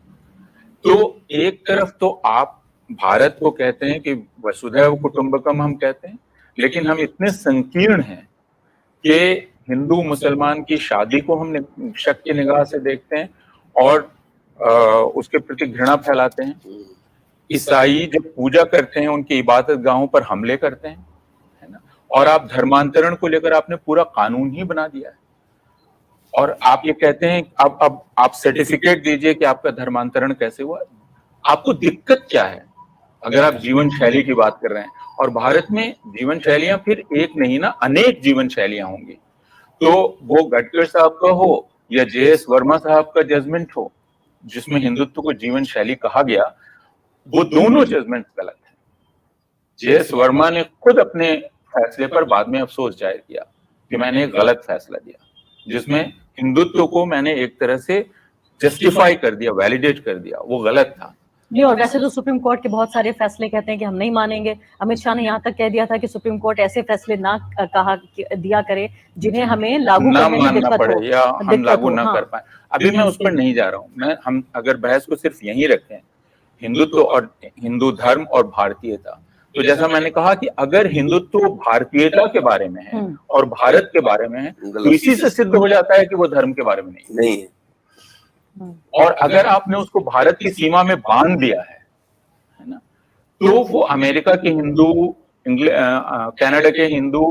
तो एक तरफ तो आप भारत को कहते हैं कि वसुधैव कुटुंबकम हम कहते हैं, लेकिन हम इतने संकीर्ण हैं कि हिंदू मुसलमान की शादी को हम शक की निगाह से देखते हैं और उसके प्रति घृणा फैलाते हैं। ईसाई जब पूजा करते हैं उनकी इबादत गाहों पर हमले करते हैं, है ना। और आप धर्मांतरण को लेकर आपने पूरा कानून ही बना दिया है, और आप ये कहते हैं अब आप सर्टिफिकेट दीजिए कि आपका धर्मांतरण कैसे हुआ। आपको दिक्कत क्या है? अगर आप जीवन शैली की बात कर रहे हैं, और भारत में जीवन शैलियां फिर एक नहीं ना, अनेक जीवन शैलियां होंगी। तो वो गडकरी साहब का हो या जेएस वर्मा साहब का जजमेंट हो जिसमें हिंदुत्व को जीवन शैली कहा गया, वो दोनों जजमेंट गलत है। जेएस वर्मा ने खुद अपने फैसले पर बाद में अफसोस जाहिर किया कि मैंने एक गलत फैसला दिया, जिसमें हिंदुत्व को मैंने एक तरह से जस्टिफाई कर दिया, वैलिडेट कर दिया, वो गलत था। नहीं, और वैसे तो सुप्रीम कोर्ट के बहुत सारे फैसले कहते हैं कि हम नहीं मानेंगे। अमित शाह ने यहाँ तक कह दिया था कि सुप्रीम कोर्ट ऐसे फैसले ना दिया करे जिन्हें हमें लागू करने में दिक्कत पड़े या हम लागू ना कर पाए। अभी मैं उस पर नहीं जा रहा हूँ। हम अगर बहस को सिर्फ यहीं रखें, हिंदुत्व और हिंदू धर्म और भारतीयता, तो जैसा मैंने कहा कि अगर हिंदुत्व भारतीयता के बारे में है और भारत के बारे में है, तो इसी से सिद्ध हो जाता है कि वो धर्म के बारे में नहीं है। और अगर आपने उसको भारत की सीमा में बांध दिया है ना, तो वो अमेरिका के हिंदू, कनाडा के हिंदू,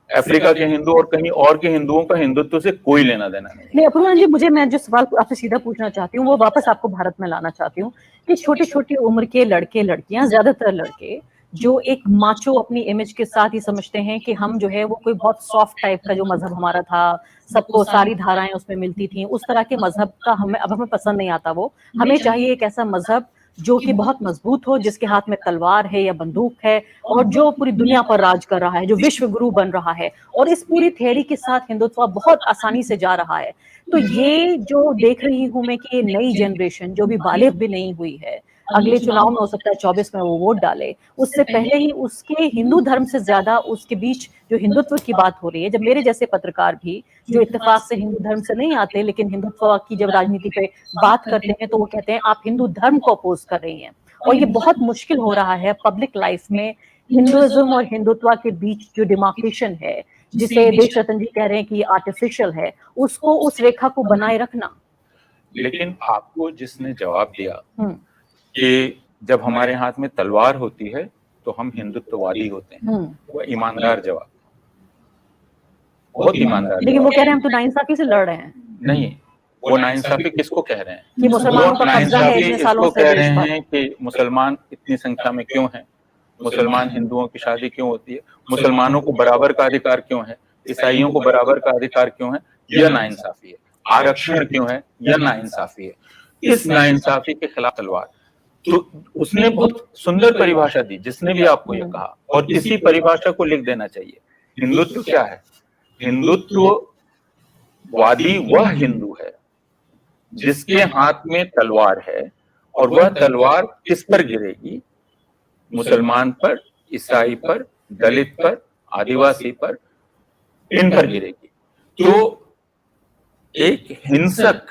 अफ्रीका के हिंदू और कहीं और के हिंदुओं का हिंदुत्व से कोई लेना देना नहीं। अपूर्वा जी, मैं जो सवाल आपसे सीधा पूछना चाहती हूँ वो वापस आपको भारत में लाना चाहती हूँ कि छोटी छोटी उम्र के लड़के लड़कियां, ज्यादातर लड़के जो एक माचो अपनी इमेज के साथ ही समझते हैं कि हम जो है वो कोई बहुत सॉफ्ट टाइप का जो मजहब हमारा था, सबको सारी धाराएं उसमें मिलती थी, उस तरह के मजहब का हमें पसंद नहीं आता। वो हमें चाहिए एक ऐसा मजहब जो कि बहुत मजबूत हो, जिसके हाथ में तलवार है या बंदूक है, और जो पूरी दुनिया पर राज कर रहा है, जो विश्व गुरु बन रहा है, और इस पूरी थ्योरी के साथ हिंदुत्व बहुत आसानी से जा रहा है। तो ये जो देख रही हूं मैं कि ये नई जनरेशन जो भी बालिग भी नहीं हुई है, अगले चुनाव में हो सकता है 24 में वो वोट डाले, उससे पहले ही उसके हिंदू धर्म से ज्यादा उसके बीच जो हिंदुत्व की बात हो रही है, जब मेरे जैसे पत्रकार भी जो इत्तेफाक से हिंदू धर्म से नहीं आते लेकिन हिंदुत्व की जब राजनीति पे बात करते हैं तो वो कहते हैं आप हिंदू धर्म को अपोज कर रही हैं, और ये बहुत मुश्किल हो रहा है पब्लिक लाइफ में हिंदुइज्म और हिंदुत्व के बीच जो डिमार्केशन है, जिसे देश रतन जी कह रहे हैं कि ये आर्टिफिशियल है, उसको उस रेखा को बनाए रखना। लेकिन आपको जिसने जवाब दिया कि जब हमारे हाथ में तलवार होती है तो हम हिंदुत्ववादी होते हैं, वो ईमानदार जवाब, बहुत ईमानदार। लेकिन वो कह रहे हैं हम तो नाइंसाफी से लड़ रहे हैं। नहीं, वो नाइंसाफी किसको कह रहे हैं? कि मुसलमानों का कब्जा है इतने सालों से कह रहे देश पर। हैं कि मुसलमान इतनी संख्या में क्यों हैं, मुसलमान हिंदुओं की शादी क्यों होती है, मुसलमानों को बराबर का अधिकार क्यों है, ईसाइयों को बराबर का अधिकार क्यों है, यह नाइंसाफी है। आरक्षण क्यों है, यह नाइंसाफी है। इस नाइंसाफी के खिलाफ तलवार, तो उसने बहुत सुंदर परिभाषा दी जिसने भी आपको यह कहा, और इसी परिभाषा को लिख देना चाहिए। हिंदुत्व क्या है? हिंदुत्ववादी वह हिंदू है जिसके हाथ में तलवार है, और वह तलवार किस पर गिरेगी? मुसलमान पर, ईसाई पर, दलित पर, आदिवासी पर, इन पर गिरेगी। तो एक हिंसक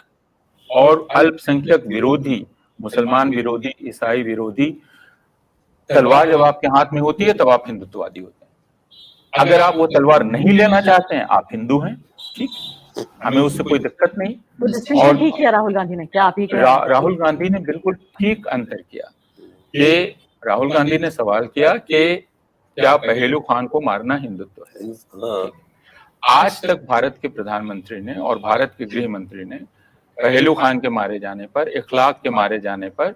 और अल्पसंख्यक विरोधी, मुसलमान विरोधी, ईसाई विरोधी तलवार जब आपके हाथ में होती है तब आप हिंदुत्ववादी होते हैं। अगर आप वो तलवार नहीं लेना चाहते हैं, आप हिंदू हैं, ठीक, हमें उससे कोई दिक्कत नहीं। और ठीक किया राहुल गांधी ने, क्या आप ही राहुल गांधी ने बिल्कुल ठीक अंतर किया कि राहुल गांधी ने सवाल किया कि क्या पहेलू खान को मारना हिंदुत्व है? आज तक भारत के प्रधानमंत्री ने और भारत के गृह मंत्री ने पहेलू खान के मारे जाने पर, इखलाक के मारे जाने पर,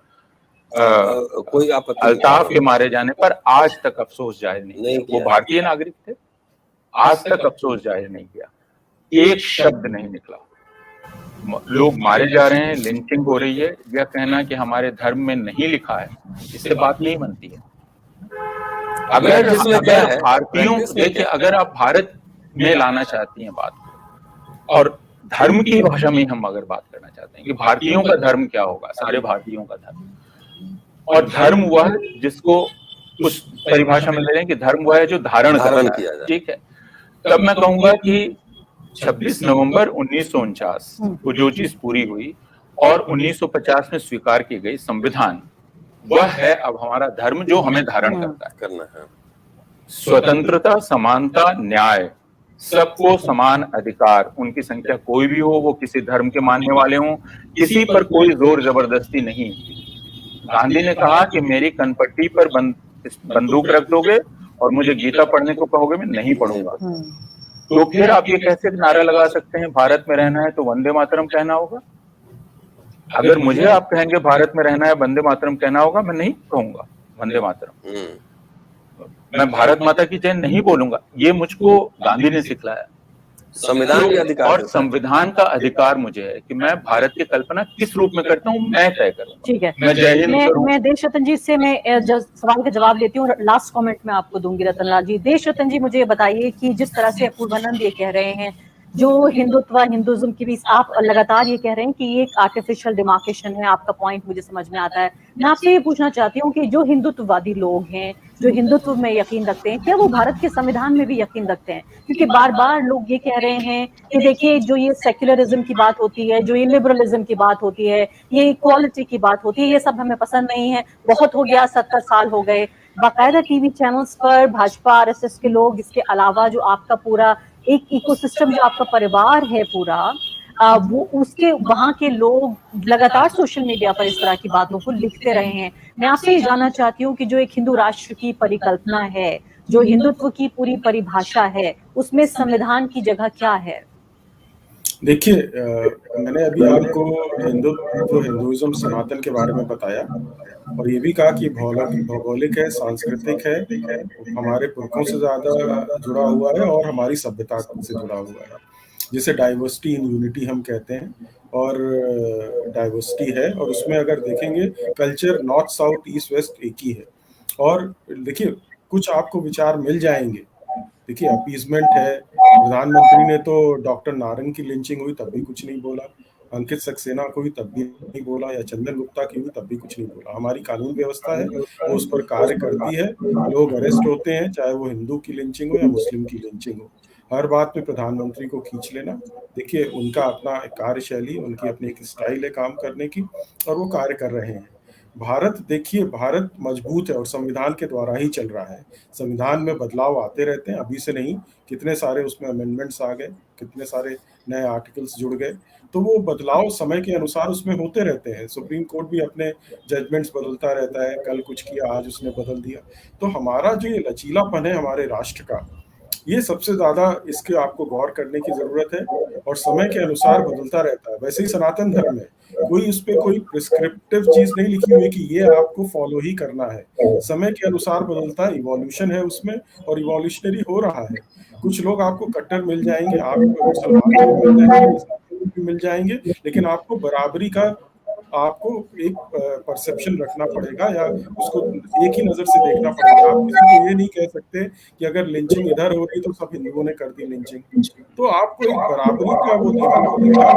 कोई अल्ताफ के मारे जाने पर आज तक अफसोस जाहिर नहीं किया। वो भारतीय नागरिक थे, आज तक अफसोस जाहिर नहीं किया, एक शब्द नहीं निकला। लोग मारे जा रहे हैं, लिंचिंग हो रही है, यह कहना कि हमारे धर्म में नहीं लिखा है, इससे बात नहीं बनती है। अगर भारतीयों, देखिए, अगर आप भारत में लाना चाहती हैं बात, और धर्म की भाषा में हम अगर बात करना चाहते हैं कि भारतीयों का धर्म क्या होगा, सारे भारतीयों का धर्म, और धर्म वह जिसको उस परिभाषा में ले लें कि धर्म वह है जो धारण किया जाए, ठीक है। तब मैं कहूंगा कि 26 नवंबर 1949 को जो चीज पूरी हुई और 1950 में स्वीकार की गई संविधान, वह है अब हमारा धर्म जो हमें धारण करना है। स्वतंत्रता, समानता, न्याय, सबको समान अधिकार, उनकी संख्या कोई भी हो, वो किसी धर्म के मानने वाले हों, किसी पर कोई जोर जबरदस्ती नहीं। गांधी ने कहा कि मेरी कनपट्टी पर बंदूक रख दोगे और मुझे गीता पढ़ने को कहोगे, मैं नहीं पढ़ूंगा। तो फिर आप ये कैसे नारा लगा सकते हैं भारत में रहना है तो वंदे मातरम कहना होगा? अगर मुझे आप कहेंगे भारत में रहना है वंदे मातरम कहना होगा, मैं नहीं कहूंगा वंदे मातरम, मैं भारत माता की जय नहीं बोलूंगा। ये मुझको गांधी ने सिखलाया। संविधान के अधिकार, और संविधान का अधिकार मुझे है कि मैं भारत की कल्पना किस रूप में करता हूँ, मैं तय करूंगा। ठीक है, मैं जय हिंद करूं। मैं देश रतन जी से मैं सवाल का जवाब लेती हूँ और लास्ट कमेंट में आपको दूंगी रतनलाल जी। देश रतन जी, मुझे बताइए कि जिस तरह से पूर्वानंद ये कह रहे हैं जो हिंदुत्व हिंदुइज्म के बीच, आप लगातार ये कह रहे हैं कि ये एक आर्टिफिशियल डिमार्केशन है, आपका पॉइंट मुझे समझ में आता है। मैं आपसे ये पूछना चाहती हूँ कि जो हिंदुत्ववादी लोग हैं, जो हिंदुत्व में यकीन रखते हैं, क्या वो भारत के संविधान में भी यकीन रखते हैं? क्योंकि बार बार लोग ये कह रहे हैं कि देखिए, जो ये सेक्युलरिज्म की बात होती है, जो ये लिबरलिज्म की बात होती है, ये इक्वालिटी की बात होती है, ये सब हमें पसंद नहीं है, बहुत हो गया, 70 साल हो गए। बाकायदा टीवी चैनल्स पर भाजपा आरएसएस के लोग, इसके अलावा जो आपका पूरा एक इकोसिस्टम, जो आपका परिवार है पूरा, वो उसके वहां के लोग लगातार सोशल मीडिया पर इस तरह की बातों को लिखते रहे हैं। मैं आपसे ये जानना चाहती हूँ कि जो एक हिंदू राष्ट्र की परिकल्पना है, जो हिंदुत्व की पूरी परिभाषा है, उसमें संविधान की जगह क्या है? देखिए, मैंने अभी आपको हिंदुइज्म सनातन के बारे में बताया और ये भी कहा कि भौगोलिक है, सांस्कृतिक है, हमारे पुरखों से ज्यादा जुड़ा हुआ है और हमारी सभ्यता से जुड़ा हुआ है, जिसे डाइवर्सिटी इन यूनिटी हम कहते हैं। और डाइवर्सिटी है, और उसमें अगर देखेंगे culture north south east west एक ही है। और देखिए कुछ आपको विचार मिल जाएंगे, देखिए अपीजमेंट है, प्रधानमंत्री ने तो डॉक्टर नारंग की लिंचिंग हुई तब भी कुछ नहीं बोला, अंकित सक्सेना को भी तब भी नहीं बोला, या चंदन गुप्ता की हुई तब भी कुछ नहीं बोला। हमारी कानून व्यवस्था है वो उस पर कार्य करती है, लोग अरेस्ट होते हैं, चाहे वो हिंदू की लिंचिंग हो या मुस्लिम की लिंचिंग हो। हर बात में प्रधानमंत्री को खींच लेना, देखिए उनका अपना एक कार्यशैली, उनकी अपनी एक स्टाइल है काम करने की, और वो कार्य कर रहे हैं। भारत देखिए, भारत मजबूत है और संविधान के द्वारा ही चल रहा है। संविधान में बदलाव आते रहते हैं, अभी से नहीं, कितने सारे उसमें अमेंडमेंट्स आ गए, कितने सारे नए आर्टिकल्स जुड़ गए, तो वो बदलाव समय के अनुसार उसमें होते रहते हैं। सुप्रीम कोर्ट भी अपने जजमेंट्स बदलता रहता है, कल कुछ किया आज उसने बदल दिया। तो हमारा जो ये लचीलापन है हमारे राष्ट्र का, ये सबसे ज्यादा इसके आपको गौर करने की जरूरत है, और समय के अनुसार बदलता रहता है। वैसे ही सनातन धर्म है, कोई उस पर कोई प्रिस्क्रिप्टिव चीज नहीं लिखी हुई कि ये आपको फॉलो ही करना है, समय के अनुसार बदलता है, इवोल्यूशन है उसमें, और इवोल्यूशनरी हो रहा है। कुछ लोग आपको कट्टर मिल जाएंगे, आपको मुसलमान लोग मिल जाएंगे, ईसाई लोग भी मिल जाएंगे, लेकिन आपको बराबरी का आपको एक परसेप्शन रखना पड़ेगा, या उसको एक ही नजर से देखना पड़ेगा। आप किसी को ये नहीं कह सकते कि अगर लिंचिंग इधर हो रही तो सब हिंदुओं ने कर दी लिंचिंग। तो आपको एक बराबरी का वो देखना पड़ेगा।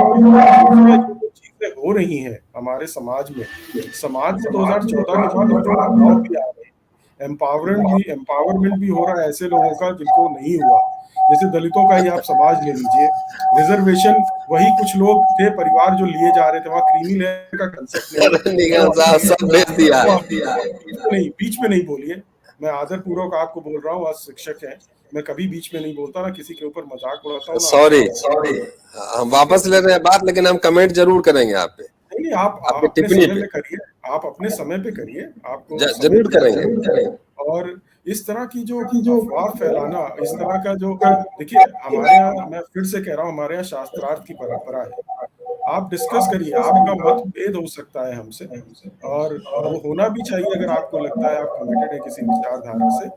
इसमें जो चीजें हो रही हैं हमारे समाज में 2014 के बाद जो बदलाव भी आ रहे हैं, एम्पावरमेंट भी हो रहा है ऐसे लोगों का जिनको नहीं हुआ। जैसे दलितों का ही आप समाज ले लीजिए, रिजर्वेशन वही कुछ लोग थे परिवार जो लिए जा रहे थे, वहां क्रीमी लेयर का कंसेप्ट नहीं है। निगम साहब सब भेज दिया है। नहीं, बीच में नहीं बोलिए, मैं आदर पूर्वक आपको बोल रहा हूँ, आज शिक्षक हैं, मैं कभी बीच में नहीं बोलता, ना किसी के ऊपर मजाक उड़ाता हूँ, ना सॉरी, सॉरी। हम वापस ले रहे हैं बात, लेकिन हम कमेंट जरूर करेंगे आप पे, नहीं नहीं, आप आपकी अपने टिप्पणी समय पे पे करिए, आप अपने समय पे करिए, आपको समय जरूर दिया करेंगे। जाएगा। और इस तरह की जो अफवाह फैलाना, इस तरह का जो, देखिए हमारे यहाँ, मैं फिर से कह रहा हूँ, हमारे यहाँ शास्त्रार्थ की परंपरा है। आप डिस्कस करिए, आपका मतभेद हो सकता है हमसे, और वो होना भी चाहिए अगर आपको लगता है आप कमिटेड है किसी विचारधारा से।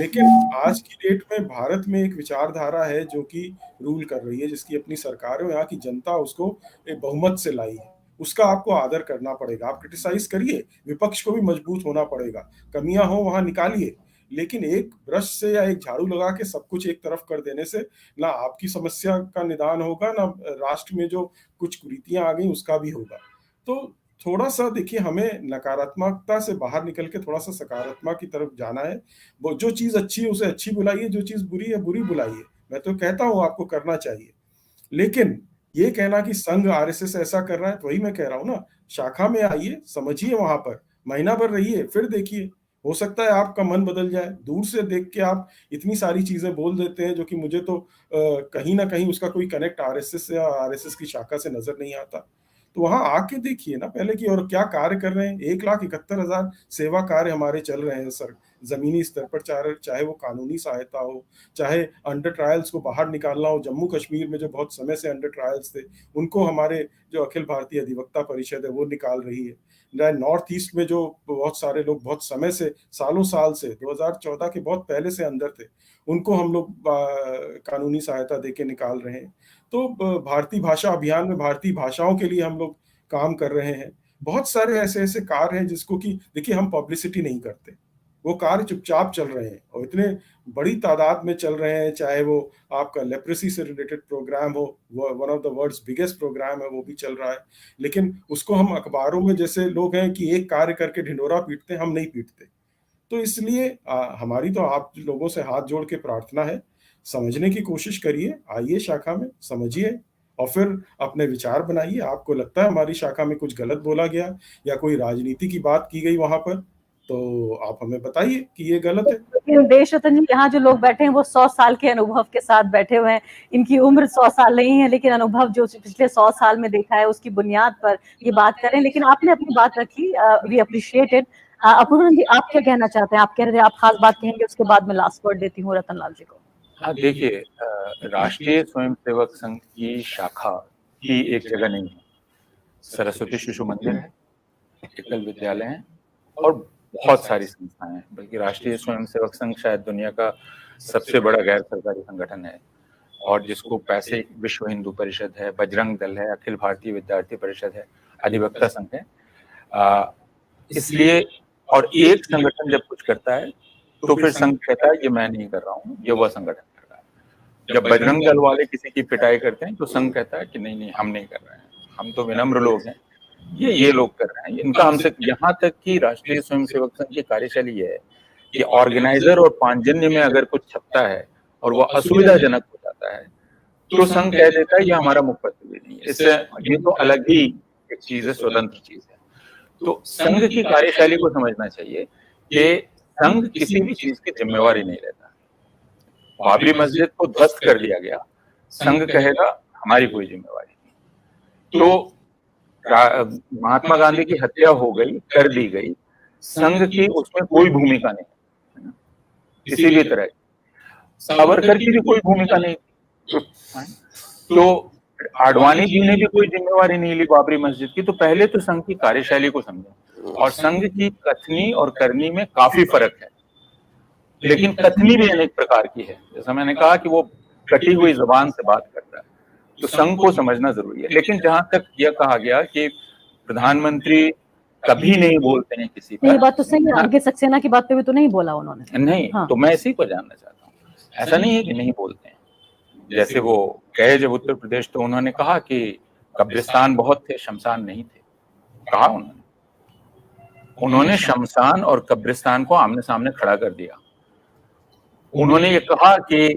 लेकिन आज की डेट में भारत में एक विचारधारा है जो कि रूल कर रही है, जिसकी अपनी सरकार है, यहाँ की जनता उसको एक बहुमत से लाई है, उसका आपको आदर करना पड़ेगा। आप क्रिटिसाइज करिए, विपक्ष को भी मजबूत होना पड़ेगा, कमियां हो वहां निकालिए, लेकिन एक ब्रश से या एक झाड़ू लगा के सब कुछ एक तरफ कर देने से ना आपकी समस्या का निदान होगा, ना राष्ट्र में जो कुछ कुरीतियां आ गई उसका भी होगा। तो थोड़ा सा देखिए, हमें नकारात्मकता से बाहर निकल के थोड़ा सा सकारात्मक की तरफ जाना है। वो जो चीज अच्छी है उसे अच्छी बुलाइए, जो चीज बुरी है बुरी बुलाइए। मैं तो कहता हूँ आपको करना चाहिए, लेकिन ये कहना कि संघ आरएसएस ऐसा कर रहा है, तो वही मैं कह रहा हूँ ना, शाखा में आइए, समझिए, वहां पर महीना भर रहिए, फिर देखिए, हो सकता है आपका मन बदल जाए। दूर से देख के आप इतनी सारी चीजें बोल देते हैं जो कि मुझे तो कहीं ना कहीं उसका कोई कनेक्ट आरएसएस या आरएसएस की शाखा से नजर नहीं आता। तो वहां आके देखिए ना पहले की, और क्या कार्य कर रहे हैं। 1,71,000 सेवा कार्य हमारे चल रहे हैं सर, जमीनी स्तर पर, चाहे वो कानूनी सहायता हो, चाहे अंडर ट्रायल्स को बाहर निकालना हो। जम्मू कश्मीर में जो बहुत समय से अंडर ट्रायल्स थे, उनको हमारे जो अखिल भारतीय अधिवक्ता परिषद है वो निकाल रही है। नॉर्थ ईस्ट में जो बहुत सारे लोग बहुत समय से, सालों साल से, 2014 के बहुत पहले से अंदर थे, उनको हम लोग कानूनी सहायता देके निकाल रहे हैं। तो भारतीय भाषा अभियान में भारतीय भाषाओं के लिए हम लोग काम कर रहे हैं। बहुत सारे ऐसे ऐसे कार्य हैं जिसको कि देखिए हम पब्लिसिटी नहीं करते, वो कार्य चुपचाप चल रहे हैं, और इतने बड़ी तादाद में चल रहे हैं। चाहे वो आपका लेप्रेसी से रिलेटेड प्रोग्राम हो, वो one of the world's biggest program है, वो भी चल रहा है। लेकिन उसको हम अखबारों में, जैसे लोग हैं कि एक कार्य करके ढिंढोरा पीटते हैं, हम नहीं पीटते। तो इसलिए हमारी तो आप लोगों से हाथ जोड़ के प्रार्थना है, समझने की कोशिश करिए, आइए शाखा में, समझिए, और फिर अपने विचार बनाइए। आपको लगता है हमारी शाखा में कुछ गलत बोला गया या कोई राजनीति की बात की गई वहां पर, तो आप हमें बताइए कि ये गलत है। लेकिन देश रतन जी, यहाँ जो लोग बैठे हैं वो 100 साल के अनुभव के साथ बैठे हुए हैं। इनकी उम्र 100 साल नहीं है, लेकिन अनुभव जो पिछले 100 साल में देखा है उसकी बुनियाद पर ये बात करें। लेकिन आपने अपनी बात रखी, वी अप्रिशिएटेड। अपूर्ण जी, आप क्या कहना चाहते हैं? आप कह रहे थे आप खास बात कहेंगे, उसके बाद मैं लास्ट वर्ड देती हूँ रतन लाल जी को। हाँ देखिए, राष्ट्रीय स्वयंसेवक संघ की शाखा की एक जगह नहीं है। सरस्वती शिशु मंदिर है, एकल विद्यालय है, और बहुत सारी संस्थाएं हैं। बल्कि राष्ट्रीय स्वयंसेवक संघ शायद दुनिया का सबसे बड़ा गैर सरकारी संगठन है, और जिसको पैसे विश्व हिंदू परिषद है, बजरंग दल है, अखिल भारतीय विद्यार्थी परिषद है, अधिवक्ता संघ है। इसलिए और एक संगठन जब कुछ करता है तो फिर संघ कहता है ये मैं नहीं कर रहा हूँ, ये वह संगठन कर रहा है। जब बजरंग दल वाले किसी की पिटाई करते हैं तो संघ कहता है कि नहीं नहीं हम नहीं कर रहे हैं, हम तो विनम्र लोग हैं, ये लोग कर रहे हैं, इनका हमसे। यहाँ तक कि राष्ट्रीय स्वयंसेवक संघ की कार्यशैली ये है कि ऑर्गेनाइजर और पांचजन्य में अगर कुछ छपता है और वह असुविधाजनक हो जाता है तो संघ कह देता है ये हमारा मुखपत्र भी नहीं है। इससे ये तो अलग ही एक चीज है, स्वतंत्र चीज है। तो संघ की कार्यशैली को समझना चाहिए कि संघ किसी भी चीज की जिम्मेवारी नहीं लेता। बाबरी मस्जिद को ध्वस्त कर दिया गया, संघ कहेगा हमारी कोई जिम्मेवारी नहीं। तो महात्मा गांधी की हत्या हो गई, कर दी गई, संघ की उसमें कोई भूमिका नहीं किसी भी तरह। सावरकर की भी कोई भूमिका नहीं। तो आडवाणी जी ने भी कोई जिम्मेवारी नहीं ली बाबरी मस्जिद की। तो पहले तो संघ की कार्यशैली को समझो, और संघ की कथनी और करनी में काफी फर्क है। लेकिन कथनी भी अनेक प्रकार की है, जैसा मैंने कहा कि वो कटी हुई जबान से बात करता है, तो संघ को समझना जरूरी है। लेकिन जहां तक यह कहा गया कि प्रधानमंत्री कभी नहीं बोलते हैं किसी पर, ये बात तो सही है। अंकित सक्सेना की बात पे भी तो नहीं बोला उन्होंने। नहीं हाँ। तो मैं इसी को जानना चाहता हूँ, ऐसा नहीं है कि नहीं बोलते हैं। जैसे वो गए जब उत्तर प्रदेश तो उन्होंने कहा कि कब्रिस्तान बहुत थे, शमशान नहीं थे। कहा उन्होंने शमशान और कब्रिस्तान को आमने सामने खड़ा कर दिया। उन्होंने ये कहा कि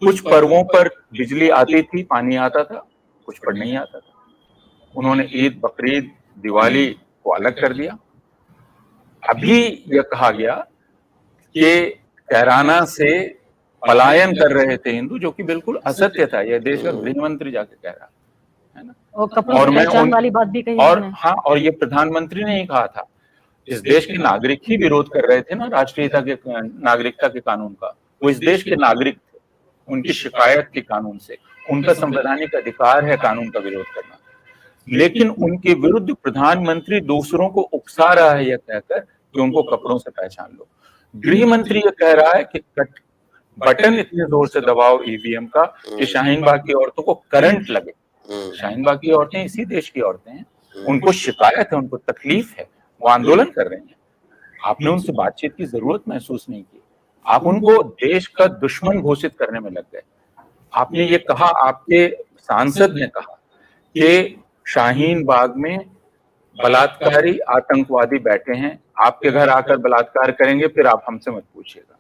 कुछ पर्वों पर बिजली आती थी, पानी आता था, कुछ पर नहीं आता था। उन्होंने ईद, बकरीद, दिवाली को अलग कर दिया। अभी यह कहा गया कि कैराना से पलायन कर रहे थे हिंदू, जो कि बिल्कुल असत्य था। यह देश का गृह मंत्री जाके कह रहा है ना। और मैं वाली बात भी कही और हाँ, और ये प्रधानमंत्री ने ही कहा था। इस देश के नागरिक ही विरोध कर रहे थे ना राष्ट्रीयता के, नागरिकता के कानून का। वो इस देश के नागरिक थे, उनकी शिकायत के कानून से, उनका संवैधानिक अधिकार है कानून का विरोध करना। लेकिन उनके विरुद्ध प्रधानमंत्री दूसरों को उकसा रहा है यह कहकर कि उनको कपड़ों से पहचान लो। गृह मंत्री यह कह रहा है कि बटन इतने जोर से दबाओ ईवीएम का कि शाहीन बाग की औरतों को करंट लगे। शाहीन बाग की औरतें इसी देश की औरतें हैं, उनको शिकायत है, उनको तकलीफ है, वो आंदोलन कर रहे हैं। आपने उनसे बातचीत की जरूरत महसूस नहीं की, आप उनको देश का दुश्मन घोषित करने में लग गए। आपने ये कहा, आपके सांसद ने कहा कि शाहीन बाग में बलात्कारी आतंकवादी बैठे हैं, आपके घर आकर बलात्कार करेंगे, फिर आप हमसे मत पूछिएगा।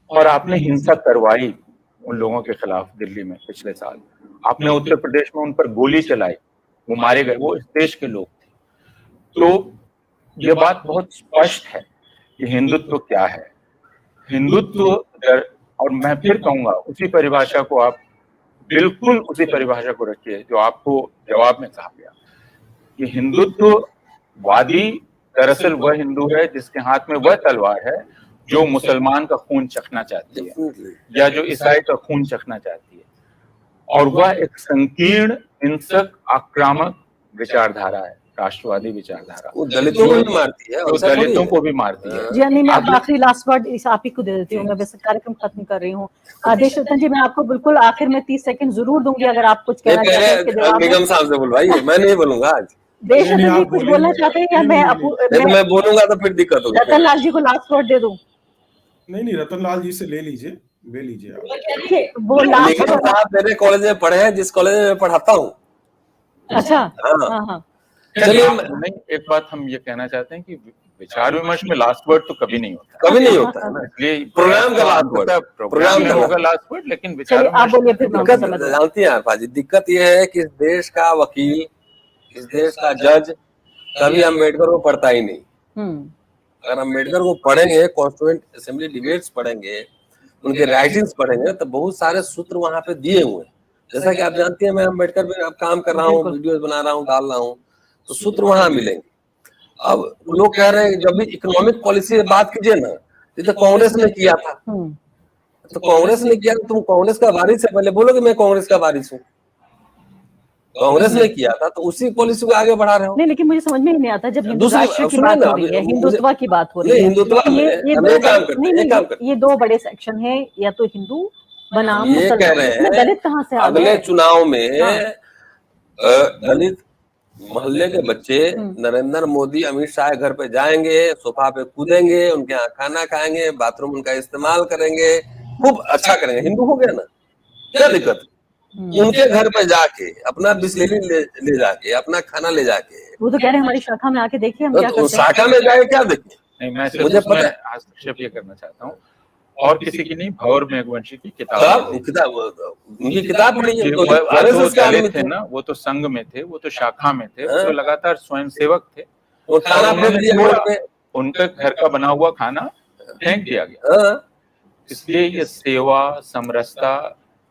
और आपने हिंसा करवाई उन लोगों के खिलाफ दिल्ली में पिछले साल। आपने उत्तर प्रदेश में उन पर गोली चलाई, वो मारे गए, वो इस देश के लोग थे। तो ये बात बहुत स्पष्ट है कि हिंदुत्व क्या है। हिंदुत्व, और मैं फिर कहूंगा, उसी परिभाषा को आप बिल्कुल उसी परिभाषा को रखिए जो आपको जवाब में कहा गया कि हिंदुत्ववादी दरअसल वह हिंदू है जिसके हाथ में वह तलवार है जो मुसलमान का खून चखना चाहती है या जो ईसाई का खून चखना चाहती है, और वह एक संकीर्ण, हिंसक, आक्रामक विचारधारा है, राष्ट्रवादी विचारधारा। वो दलितों को भी मारती है, वो दलितों को भी मारती है। जी नहीं, मैं आखिरी लास्ट वर्ड इस आप ही को दे देती हूँ। मैं वैसे कार्यक्रम खत्म कर रही हूँ। देश रतन जी, मैं आपको बिल्कुल आखिर में 30 सेकंड जरूर दूंगी अगर आप कुछ कहना चाहते हैं। निगम साहब से बुलवाइए, मैं नहीं बोलूंगा आज। देश रतन जी कुछ बोलना चाहते हैं या मैं बोलूंगा तो फिर दिक्कत होगी। रतन लाल जी को लास्ट वर्ड दे दूं? नहीं, रतन लाल जी से ले लीजिए आप। वो लास्ट साहब मेरे कॉलेज में पढ़े हैं, जिस कॉलेज में मैं पढ़ाता हूँ। अच्छा, हाँ। चलिए, नहीं, एक बात हम ये कहना चाहते हैं कि विचार विमर्श में लास्ट वर्ड तो कभी नहीं होता, कभी नहीं होता है ना। इसलिए प्रोग्राम का लास्ट वर्ड, प्रोग्राम में होगा लास्ट वर्ड, लेकिन विचार आप बोलिए फिर। जानती हैं आरफा जी, दिक्कत यह है कि इस देश का वकील, इस देश का जज कभी अम्बेडकर को पढ़ता ही नहीं। अगर अम्बेडकर को पढ़ेंगे, कॉन्स्टिट्यूएंट असेंबली डिबेट्स पढ़ेंगे, उनके राइटिंग्स पढ़ेंगे, तो बहुत सारे सूत्र वहां पे दिए हुए हैं। जैसा कि आप जानती हैं, मैं अम्बेडकर पे अब काम कर रहा हूँ, वीडियोस बना रहा हूँ, डाल रहा हूँ, तो सूत्र वहां मिलेंगे। अब लोग कह रहे हैं जब भी इकोनॉमिक पॉलिसी बात कीजिए ना, तो कांग्रेस ने किया था, तो कांग्रेस ने किया, तुम कांग्रेस का वारिस है, पहले बोलो कि मैं कांग्रेस का वारिस हूँ। कांग्रेस ने किया था तो उसी पॉलिसी को आगे बढ़ा रहे हो। नहीं, लेकिन मुझे समझ में ही नहीं आता जब हिंदू राष्ट्र की बात हो रही है, हिंदुत्व की बात हो रही है, हिंदुत्व ये दो बड़े सेक्शन है, या तो हिंदू बनाम ये कह मुसलमान, रहे इसमें हैं दलित कहाँ से आ अगले गए? चुनाव में हाँ। दलित मोहल्ले के बच्चे नरेंद्र मोदी अमित शाह के घर पे जाएंगे, सोफा पे कूदेंगे, उनके यहाँ खाना खाएंगे, बाथरूम उनका इस्तेमाल करेंगे, खूब अच्छा करेंगे। हिंदू हो गया ना, क्या दिक्कत? उनके घर पे जाके अपना बिस्लेरी ले जाके अपना खाना ले जाके, वो तो कह रहे हैं हमारी शाखा में आके देखिए हम क्या तो करते हैं। शाखा में जाके क्या देखें? नहीं, मैं सिर्फ मुझे उसमें पता है। हस्तक्षेप ये करना चाहता हूँ, और किसी की नहीं, भंवर मेघवंशी की किताब उनकी किताब पढ़ी है, वो तो तो RSS के आदमी दलित थे थे ना, वो तो संघ में थे, वो तो शाखा में थे, हाँ। वो तो लगातार स्वयंसेवक थे, वो खाना और फेंक दिया रोड पे। उनके घर का बना हुआ खाना फेंक दिया गया। हाँ। इसलिए ये सेवा, समरसता,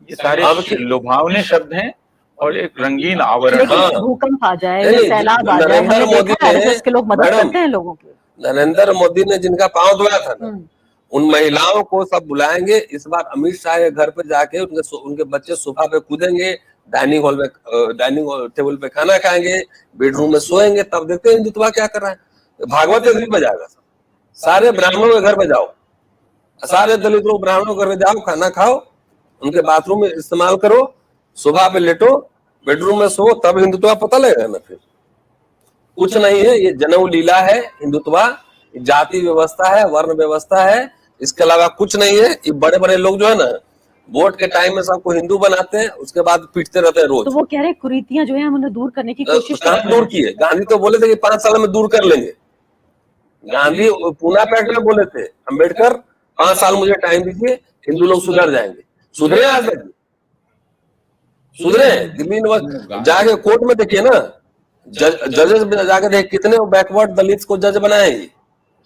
ये सारे अब की- लुभावने शब्द हैं और एक रंगीन आवरण लेकिन हाँ। भूकंप आ जाए या नहीं, सैलाब आ जाए, नरेंद्र हमने मोदी देखा ने- RSS के लोग मदद मैडम, करते हैं लोगों की। नरेंद्र मोदी ने जिनका पांव धोया था ना, उन महिलाओं को सब बुलाएंगे। इस बार अमित शाह के घर पे जाके उनके बच्चे सोफा पे कूदेंगे, डाइनिंग हॉल में डाइनिंग टेबल पे खाना खाएंगे, बेडरूम में सोएंगे, तब देखते हैं हिंदुत्व क्या कर रहा है। भागवत गीत बजाएगा। सारे ब्राह्मणों के घर पे जाओ, सारे दलित लोग ब्राह्मणों के घर पे जाओ, खाना खाओ, उनके बाथरूम में इस्तेमाल करो, सोफा पे लेटो, बेडरूम में सो, तब हिंदुत्व पता लगेगा ना। फिर कुछ नहीं है, ये जनेऊ लीला है। हिंदुत्व जाति व्यवस्था है, वर्ण व्यवस्था है, इसके अलावा कुछ नहीं है। ये बड़े बड़े लोग जो है ना, वोट के टाइम में सबको हिंदू बनाते हैं, उसके बाद पीटते रहते हैं रोज। तो वो कह रहे कुरीतियां जो है हम उन्हें दूर करने की कोशिश कर कहाँ रहे दूर हैं। किए? गांधी तो बोले थे कि 5 साल में दूर कर लेंगे। गांधी पूना पैक्ट में बोले थे, अम्बेडकर 5 साल मुझे टाइम दीजिए, हिंदू लोग सुधर जाएंगे। सुधरे? आज तक सुधरे? दिल्ली यूनिवर्सिटी जाके कोर्ट में देखिए ना, जजेस जाके देख कितने बैकवर्ड दलित को जज बनाए।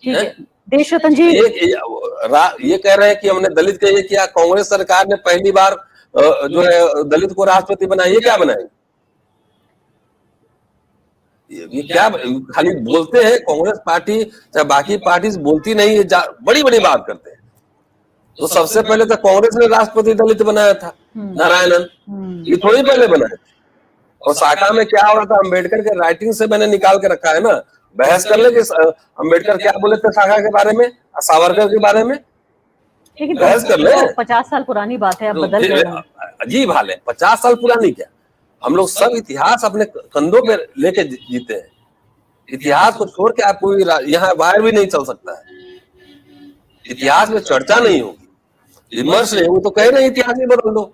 ठीक है देश रतन जी, ये कह रहे हैं कि हमने दलित का ये किया। कांग्रेस सरकार ने पहली बार जो है दलित को राष्ट्रपति बनाया। ये क्या बनाए? ये क्या खाली बोलते हैं? कांग्रेस पार्टी चाहे बाकी पार्टी बोलती नहीं है, बड़ी बड़ी बात करते हैं। तो सबसे पहले तो कांग्रेस ने राष्ट्रपति दलित बनाया था, नारायणन। ये थोड़ी पहले बनाए थे। और शाखा में क्या हो रहा था, अम्बेडकर के राइटिंग से मैंने निकाल के रखा है ना। बहस कर ले कि अम्बेडकर क्या बोले थे शाखा के बारे में, सावरकर के बारे में, बहस कर ले। 50 साल पुरानी बात है, अब बदल गए हैं। अजीब हाल है। 50 साल पुरानी क्या, हम लोग सब इतिहास अपने कंधों पे लेके जीते हैं। इतिहास को छोड़ के आप कोई यहाँ वायर भी नहीं चल सकता है। इतिहास में चर्चा नहीं होगी, विमर्श नहीं होगी, तो कह रहे इतिहास ही बदल दो।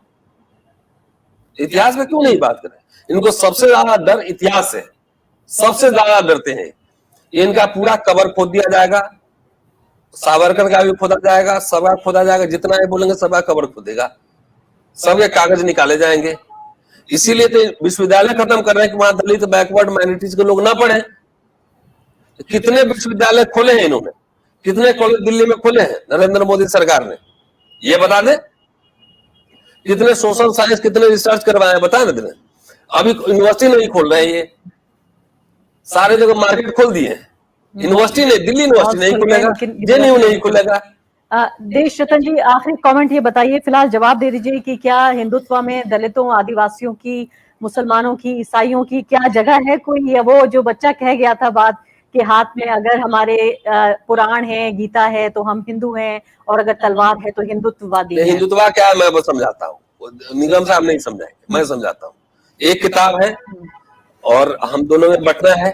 इतिहास में क्यों नहीं बात करें? इनको सबसे ज्यादा डर इतिहास से, सबसे ज्यादा डरते हैं। इनका पूरा कबर खोद दिया जाएगा, सावरकर का भी खोदा जाएगा, सबका खोदा जाएगा। जितना ये बोलेंगे सबका कबर खोदेगा, सबके कागज निकाले जाएंगे। इसीलिए तो विश्वविद्यालय खत्म कर रहे हैं कि वहां दलित बैकवर्ड माइनॉरिटीज के लोग ना पढ़े। कितने विश्वविद्यालय खोले हैं इन्होंने, कितने कॉलेज दिल्ली में खोले हैं नरेंद्र मोदी सरकार ने, ये बता दें। कितने सोशल साइंस, कितने रिसर्च करवाए, बता दें। अभी यूनिवर्सिटी नहीं खोल रहे हैं, ये सारे जगह मार्केट खोल दिए हैं। यूनिवर्सिटी नहीं, दिल्ली यूनिवर्सिटी नहीं खुलेगा, जेएनयू नहीं खुलेगा। देश रतन जी, आखिरी कमेंट ये बताइए, फिलहाल जवाब दे दीजिए कि क्या हिंदुत्व में दलितों, आदिवासियों की, मुसलमानों की, ईसाइयों की क्या जगह है? कोई वो जो बच्चा कह गया था बात के हाथ में अगर हमारे पुराण है, गीता है तो हम हिंदू हैं, और अगर तलवार है तो हिंदुत्ववादी है। हिंदुत्व क्या है मैं बस समझाता हूँ, निगम साहब नहीं समझाएंगे, मैं समझाता हूँ। एक किताब है और हम दोनों में बंटना है,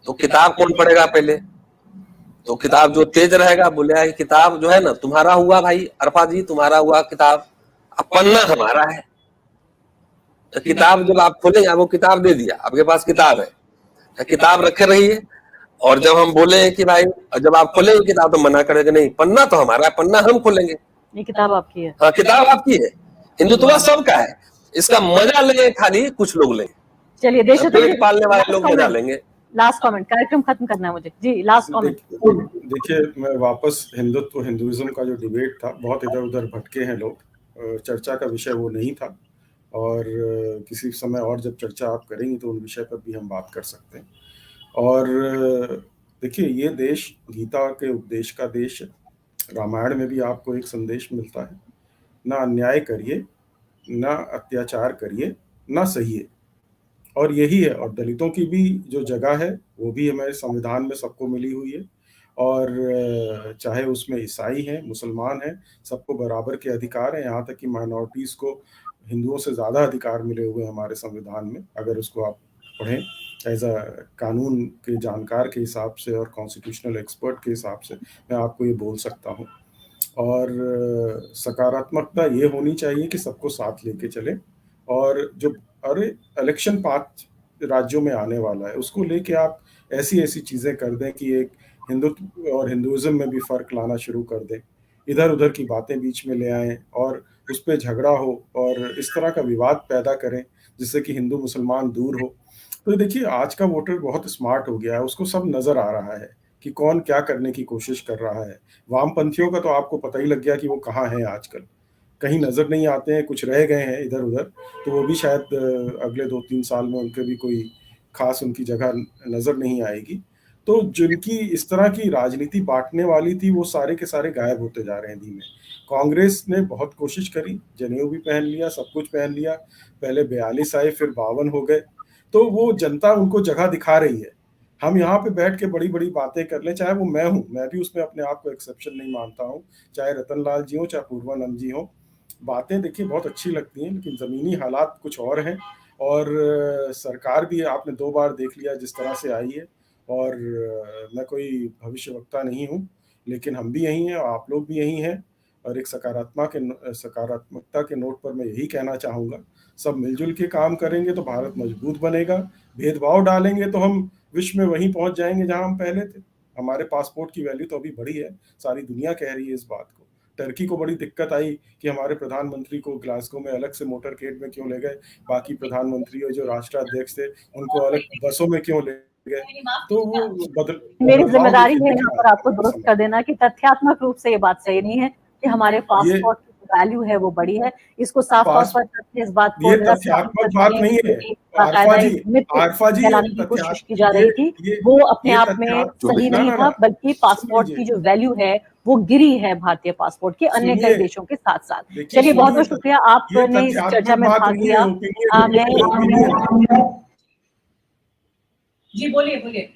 तो किताब कौन पढ़ेगा पहले? तो किताब जो तेज रहेगा बोलेगा कि किताब जो है ना तुम्हारा हुआ भाई अरफा जी, तुम्हारा हुआ किताब, अब पन्ना हमारा है। तो किताब जब आप खोलेंगे, आपको किताब दे दिया, आपके पास किताब है, तो किताब रखे रहिए। और जब हम बोले कि भाई, जब आप खोलेंगे किताब तो मना करेंगे नहीं, पन्ना तो हमारा है, पन्ना हम खोलेंगे। ये किताब आपकी है? हाँ, किताब आपकी है। हिंदुत्व सबका है, इसका मजा लेंगे खाली कुछ लोग लेंगे। चलिए देश पेट पालने वाले लोग मजा लेंगे। लास्ट कमेंट, कार्यक्रम खत्म करना है मुझे जी, लास्ट कमेंट। देखिए, मैं वापस हिंदुत्व हिंदुइज्म का जो डिबेट था, बहुत इधर उधर भटके हैं लोग। चर्चा का विषय वो नहीं था, और किसी समय और जब चर्चा आप करेंगी तो उन विषय पर भी हम बात कर सकते हैं। और देखिए, ये देश गीता के उपदेश का देश है। रामायण में भी आपको एक संदेश मिलता है, ना अन्याय करिए, ना अत्याचार करिए, ना सहिए। और यही है। और दलितों की भी जो जगह है वो भी हमारे संविधान में सबको मिली हुई है। और चाहे उसमें ईसाई हैं, मुसलमान हैं, सबको बराबर के अधिकार हैं। यहाँ तक कि माइनॉरिटीज़ को हिंदुओं से ज़्यादा अधिकार मिले हुए हैं हमारे संविधान में, अगर उसको आप पढ़ें एज अ कानून के जानकार के हिसाब से और कॉन्स्टिट्यूशनल एक्सपर्ट के हिसाब से मैं आपको ये बोल सकता हूँ। और सकारात्मकता ये होनी चाहिए कि सबको साथ लेके चले, और जो अरे इलेक्शन पाथ राज्यों में आने वाला है उसको लेके आप ऐसी ऐसी चीज़ें कर दें कि एक हिंदुत्व और हिंदुइज्म में भी फ़र्क लाना शुरू कर दें, इधर उधर की बातें बीच में ले आएं और उस पर झगड़ा हो और इस तरह का विवाद पैदा करें जिससे कि हिंदू मुसलमान दूर हो। तो देखिए आज का वोटर बहुत स्मार्ट हो गया है, उसको सब नज़र आ रहा है कि कौन क्या करने की कोशिश कर रहा है। वामपंथियों का तो आपको पता ही लग गया कि वो कहाँ हैं आजकल, कहीं नज़र नहीं आते हैं, कुछ रह गए हैं इधर उधर, तो वो भी शायद अगले 2-3 साल में उनके भी कोई खास उनकी जगह नज़र नहीं आएगी। तो जिनकी इस तरह की राजनीति बांटने वाली थी वो सारे के सारे गायब होते जा रहे हैं धीमे। कांग्रेस ने बहुत कोशिश करी, जनेऊ भी पहन लिया, सब कुछ पहन लिया, पहले 42 आए फिर 52 हो गए, तो वो जनता उनको जगह दिखा रही है। हम यहाँ पे बैठ के बड़ी बड़ी बातें कर लें, चाहे वो मैं हूँ, मैं भी उसमें अपने आप को एक्सेप्शन नहीं मानता हूँ, चाहे रतन लाल जी हो चाहे पूर्वानंद जी हो, बातें देखिए बहुत अच्छी लगती हैं लेकिन ज़मीनी हालात कुछ और हैं। और सरकार भी आपने 2 बार देख लिया जिस तरह से आई है। और मैं कोई भविष्यवक्ता नहीं हूँ, लेकिन हम भी यही हैं और आप लोग भी यही हैं। और एक सकारात्मकता के नोट पर मैं यही कहना चाहूँगा, सब मिलजुल के काम करेंगे तो भारत मजबूत बनेगा। भेदभाव डालेंगे तो हम विश्व में वहीं पहुंच जाएंगे जहां हम पहले थे। हमारे पासपोर्ट की वैल्यू तो अभी बढ़ी है, सारी दुनिया कह रही है इस बात को। टर्की को बड़ी दिक्कत आई कि हमारे प्रधानमंत्री को ग्लासगो में अलग से मोटरकेड में क्यों ले गए, बाकी प्रधानमंत्री और जो राष्ट्राध्यक्ष थे उनको अलग बसों में क्यों ले गए। तो वो मेरी बदलाव जिम्मेदारी देखिए है दिख यहाँ रहा पर है आपको दुरुस्त कर देना कि तथ्यात्मक रूप से ये बात सही नहीं है कि हमारे ये पासपोर्ट की वैल्यू है वो बड़ी है। इसको साफ तौर पास पर तथ्य इस बात को ये निरस्त तथ्यात्मक करते बात हैं नहीं कि है एक बाकायदा एक मिथ आरफा जी, ये फैलाने की कोशिश की जा रही थी, ये वो अपने ये आप में तथ्यात्मक सही ना नहीं ना था, ना बल्कि सुन पासपोर्ट की लीजिए, जो वैल्यू है वो गिरी है भारतीय पासपोर्ट की अन्य कई सुनिए, देशों के साथ साथ। देखिए चलिए बहुत सुनिए, बहुत शुक्रिया, ये आपने इस चर्चा तथ्यात्मक में बात भाग नहीं है, लिया। ओपिनियन मैं जी बोलिए बोलिए।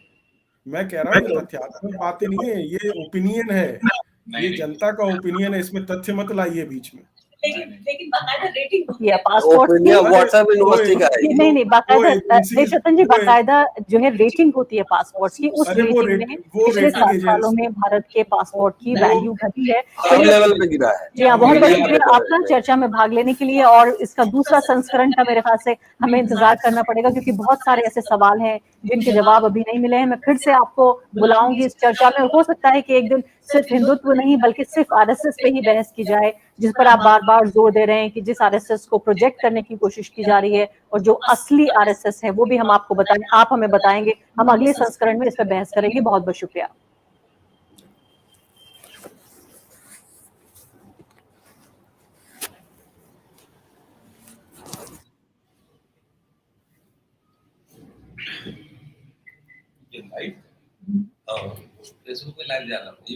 मैं कह रहा हूँ ये तथ्यात्मक बातें नहीं है, ये ओपिनियन है, ये जनता का ओपिनियन है, इसमें तथ्य मत लाइए बीच में। लेकिन बाकायदा रेटिंग होती है पासपोर्ट की। ओपिनियन व्हाट्सएप यूनिवर्सिटी का है नहीं नहीं, बाकायदा एजेंसी रतन जी, बाकायदा जो है रेटिंग होती है पासपोर्ट की, उस अरे रेटिंग में वो पिछले रेटिंग 7 सालों एजेंसी में भारत के पासपोर्ट की वो वैल्यू घटी है। हर लेवल पे गिरा है। जी हाँ, बहुत बहुत मीडिया शुक्रिया पे आपका चर्चा में भाग लेने के लिए, और इसका दूसरा संस्करण का मेरे ख्याल से हमें इंतजार करना पड़ेगा क्योंकि बहुत सारे ऐसे सवाल हैं जिनके जवाब अभी नहीं मिले हैं। मैं फिर से आपको बुलाऊंगी इस चर्चा में, हो सकता है कि एक दिन सिर्फ हिंदुत्व नहीं बल्कि सिर्फ आरएसएस पे ही बहस की जाए, जिस पर आप बार बार जोर दे रहे हैं कि जिस आरएसएस को प्रोजेक्ट करने की कोशिश की जा रही है और जो असली आरएसएस है वो भी हम आपको बताएं, आप हमें बताएंगे। हम अगले संस्करण में इस पर बहस करेंगे। बहुत बहुत शुक्रिया। फेसबुक पे लाइव जा रहा हूँ।